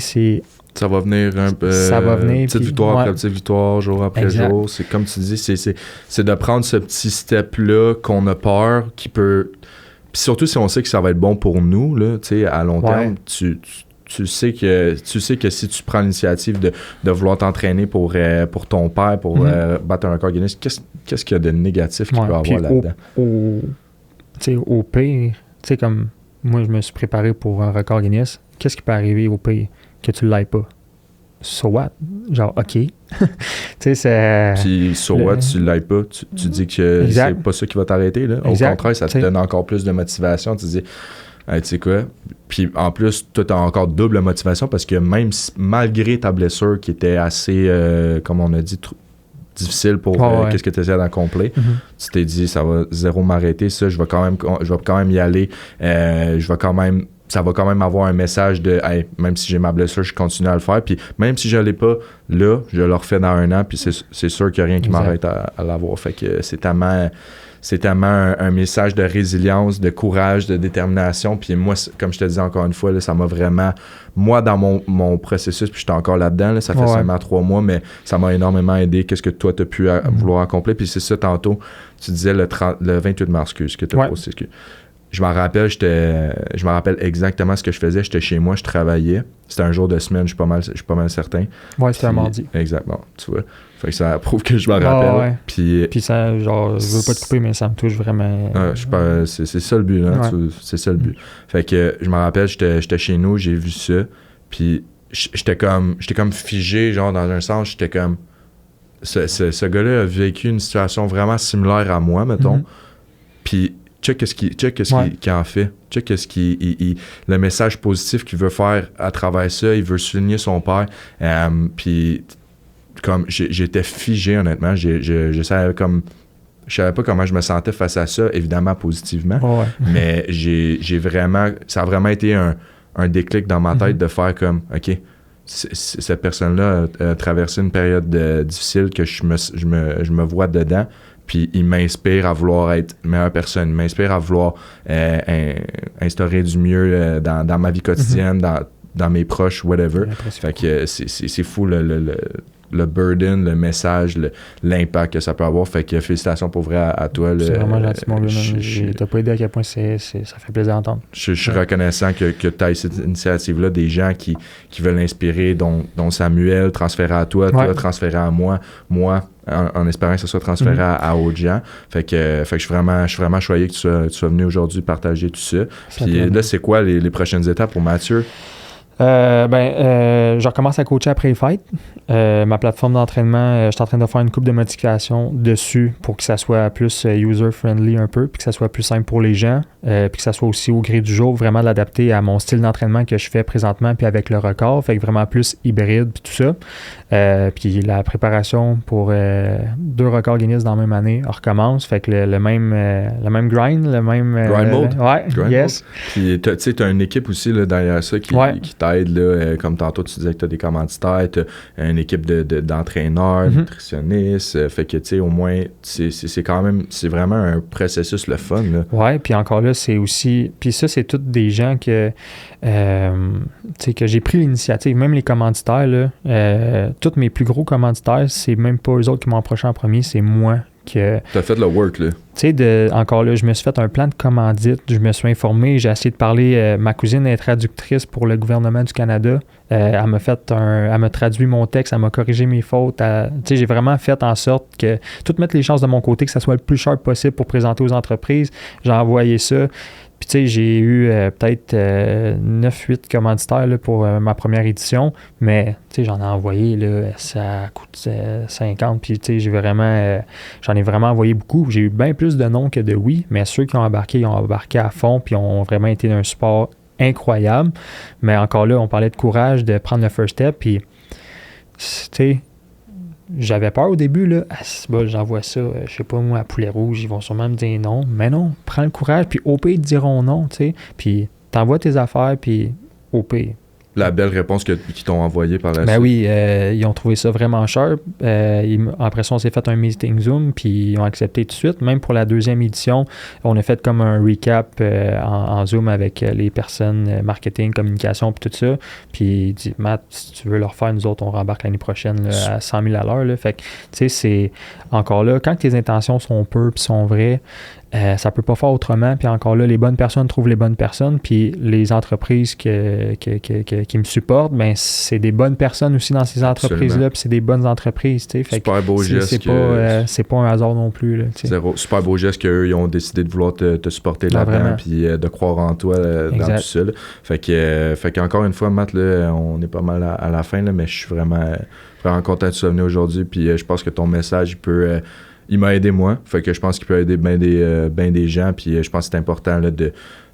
c'est... Ça va venir un peu. Ça va venir. Petite victoire après petite victoire, jour après jour. C'est comme tu dis, c'est de prendre ce petit step-là qu'on a peur, qui peut. Puis surtout si on sait que ça va être bon pour nous, là, à long terme, tu sais que si tu prends l'initiative de vouloir t'entraîner pour ton père, pour battre un record Guinness, qu'est-ce qu'il y a de négatif qu'il peut avoir là-dedans? Au pire, comme moi, je me suis préparé pour un record Guinness, qu'est-ce qui peut arriver au pire? Que tu ne l'ailles pas. So what? Genre, OK. Tu sais, c'est... Puis, so what, tu ne l'ailles pas? Tu dis que c'est pas ça qui va t'arrêter, là. Au contraire, ça te donne encore plus de motivation. Tu dis, Tu sais quoi? Puis en plus, toi, t'as encore double motivation parce que même malgré ta blessure qui était assez, comme on a dit, difficile pour qu'est-ce que tu essaies d'accomplir, tu t'es dit, ça va zéro m'arrêter, ça, je vais quand même y aller, ça va quand même avoir un message de hey, même si j'ai ma blessure, je continue à le faire. Puis même si je ne l'ai pas là, je le refais dans 1 an. Puis c'est sûr qu'il n'y a rien qui m'arrête à l'avoir. Fait que c'est tellement un message de résilience, de courage, de détermination. Puis moi, comme je te disais encore une fois, là, ça m'a vraiment... Moi, dans mon processus, puis j'étais encore là-dedans, là, ça fait seulement 3 mois, mais ça m'a énormément aidé. Qu'est-ce que toi, tu as pu vouloir accomplir? Puis c'est ça, tantôt, tu disais le 28 mars, que tu as posté. Je me rappelle exactement ce que je faisais. J'étais chez moi, je travaillais. C'était un jour de semaine, je suis pas mal certain. Ouais, c'était un mardi. Exactement, tu vois. Fait que ça prouve que je me rappelle. Puis ça, genre, je veux pas te couper, mais ça me touche vraiment. C'est ça le but, hein. C'est ça le but. Fait que je me rappelle, j'étais chez nous, j'ai vu ça. Puis j'étais comme figé, genre, dans un sens, j'étais comme... Ce gars-là a vécu une situation vraiment similaire à moi, mettons. Puis... Check qu'est-ce qu'il en fait. Check qu'est-ce le message positif qu'il veut faire à travers ça. Il veut souligner son père. Puis, comme j'étais figé, honnêtement. Je savais pas comment je me sentais face à ça, évidemment positivement. Mais ça a vraiment été un déclic dans ma tête de faire comme, OK, cette personne-là a traversé une période difficile que je me vois dedans. Puis il m'inspire à vouloir être une meilleure personne, il m'inspire à vouloir instaurer du mieux dans ma vie quotidienne, dans mes proches, whatever. Fait que c'est fou le burden, le message, l'impact que ça peut avoir. Fait que félicitations pour vrai à toi. C'est vraiment gentil, mon gars. T'as pas aidé à quel point ça fait plaisir d'entendre. Je suis reconnaissant que tu as cette initiative-là, des gens qui veulent inspirer, dont Samuel, transférer à toi, toi, transférer à moi, en espérant que ça soit transféré à autres gens. Fait que je suis vraiment choyé que tu sois venu aujourd'hui partager tout ça. Puis là, c'est quoi les prochaines étapes pour Mathieu? Je recommence à coacher après les fêtes. Ma plateforme d'entraînement, je suis en train de faire une couple de modifications dessus pour que ça soit plus user-friendly un peu, puis que ça soit plus simple pour les gens, puis que ça soit aussi au gré du jour, vraiment l'adapter à mon style d'entraînement que je fais présentement, puis avec le record, fait que vraiment plus hybride, puis tout ça. Puis la préparation pour 2 records Guinness dans la même année recommence, fait que le même grind, le même... grind mode? Grind mode. Puis tu sais, tu as une équipe aussi là, derrière ça qui t'aide, là, comme tantôt tu disais que tu as des commanditaires, tu as une équipe d'entraîneurs, nutritionnistes, fait que tu sais, au moins, c'est quand même, c'est vraiment un processus le fun. Ouais, puis encore là, c'est aussi, puis ça, c'est tous des gens que j'ai pris l'initiative, même les commanditaires, là, tous mes plus gros commanditaires, c'est même pas eux autres qui m'ont approché en premier, c'est moi. T'as fait le work, là. Tu sais, encore là, je me suis fait un plan de commandite, je me suis informé, j'ai essayé de parler, ma cousine est traductrice pour le gouvernement du Canada, elle m'a traduit mon texte, elle m'a corrigé mes fautes, tu sais, j'ai vraiment fait en sorte que tout mettre les chances de mon côté, que ça soit le plus sharp possible pour présenter aux entreprises, j'ai envoyé ça. Puis, tu sais, j'ai eu peut-être 9-8 commanditaires là, pour ma première édition, mais, tu sais, j'en ai envoyé, là, ça coûte 50, puis, tu sais, j'en ai vraiment envoyé beaucoup. J'ai eu bien plus de non que de oui, mais ceux qui ont embarqué, ils ont embarqué à fond, puis ont vraiment été d'un support incroyable. Mais encore là, on parlait de courage, de prendre le first step, puis, tu sais, j'avais peur au début, là. J'envoie ça, je sais pas moi, à Poulet Rouge, ils vont sûrement me dire non. Mais non, prends le courage, puis au pire, ils te diront non, tu sais. Puis t'envoies tes affaires, puis au pire. La belle réponse qu'ils t'ont envoyée par la suite. Ben oui, ils ont trouvé ça vraiment sharp. Après ça, on s'est fait un meeting Zoom, puis ils ont accepté tout de suite. Même pour la 2e édition, on a fait comme un recap en Zoom avec les personnes marketing, communication, puis tout ça. Puis il dit, Matt, si tu veux le refaire, nous autres, on rembarque l'année prochaine là, à 100 000 à l'heure. Là. Fait que, tu sais, c'est encore là, quand tes intentions sont pures puis sont vraies, ça peut pas faire autrement, puis encore là, les bonnes personnes trouvent les bonnes personnes, puis les entreprises qui me supportent, ben c'est des bonnes personnes aussi dans ces entreprises-là, puis c'est des bonnes entreprises, tu sais. Super beau geste. C'est pas un hasard non plus, là, super beau geste qu'eux, ils ont décidé de vouloir te supporter là-dedans, puis de croire en toi dans tout ça. Là. Fait qu'encore une fois, Matt, là, on est pas mal à la fin, là, mais je suis vraiment content que tu sois venu aujourd'hui, puis je pense que ton message, il m'a aidé moi, fait que je pense qu'il peut aider bien des gens, puis je pense que c'est important là,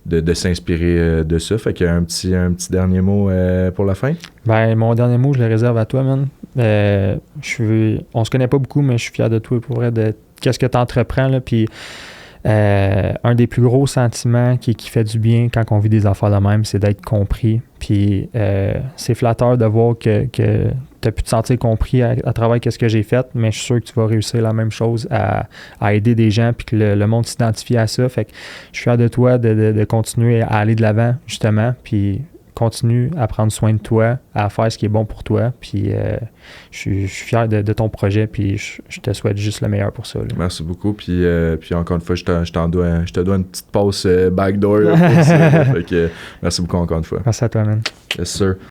de s'inspirer de ça. Fait qu'il y a un petit dernier mot pour la fin. Ben, mon dernier mot, je le réserve à toi, man. On se connaît pas beaucoup, mais je suis fier de toi pour vrai, de qu'est-ce que tu entreprends, là, puis un des plus gros sentiments qui fait du bien quand on vit des affaires de même, c'est d'être compris. Puis c'est flatteur de voir que tu as pu te sentir compris à travers ce que j'ai fait, mais je suis sûr que tu vas réussir la même chose à aider des gens puis que le monde s'identifie à ça. Fait que je suis fier de toi de continuer à aller de l'avant, justement, puis continue à prendre soin de toi, à faire ce qui est bon pour toi. Puis je suis fier de ton projet, puis je te souhaite juste le meilleur pour ça. Là. Merci beaucoup. Puis encore une fois, je te dois une petite passe backdoor là, pour ça. Fait que, merci beaucoup encore une fois. Merci à toi, man. Yes, sir.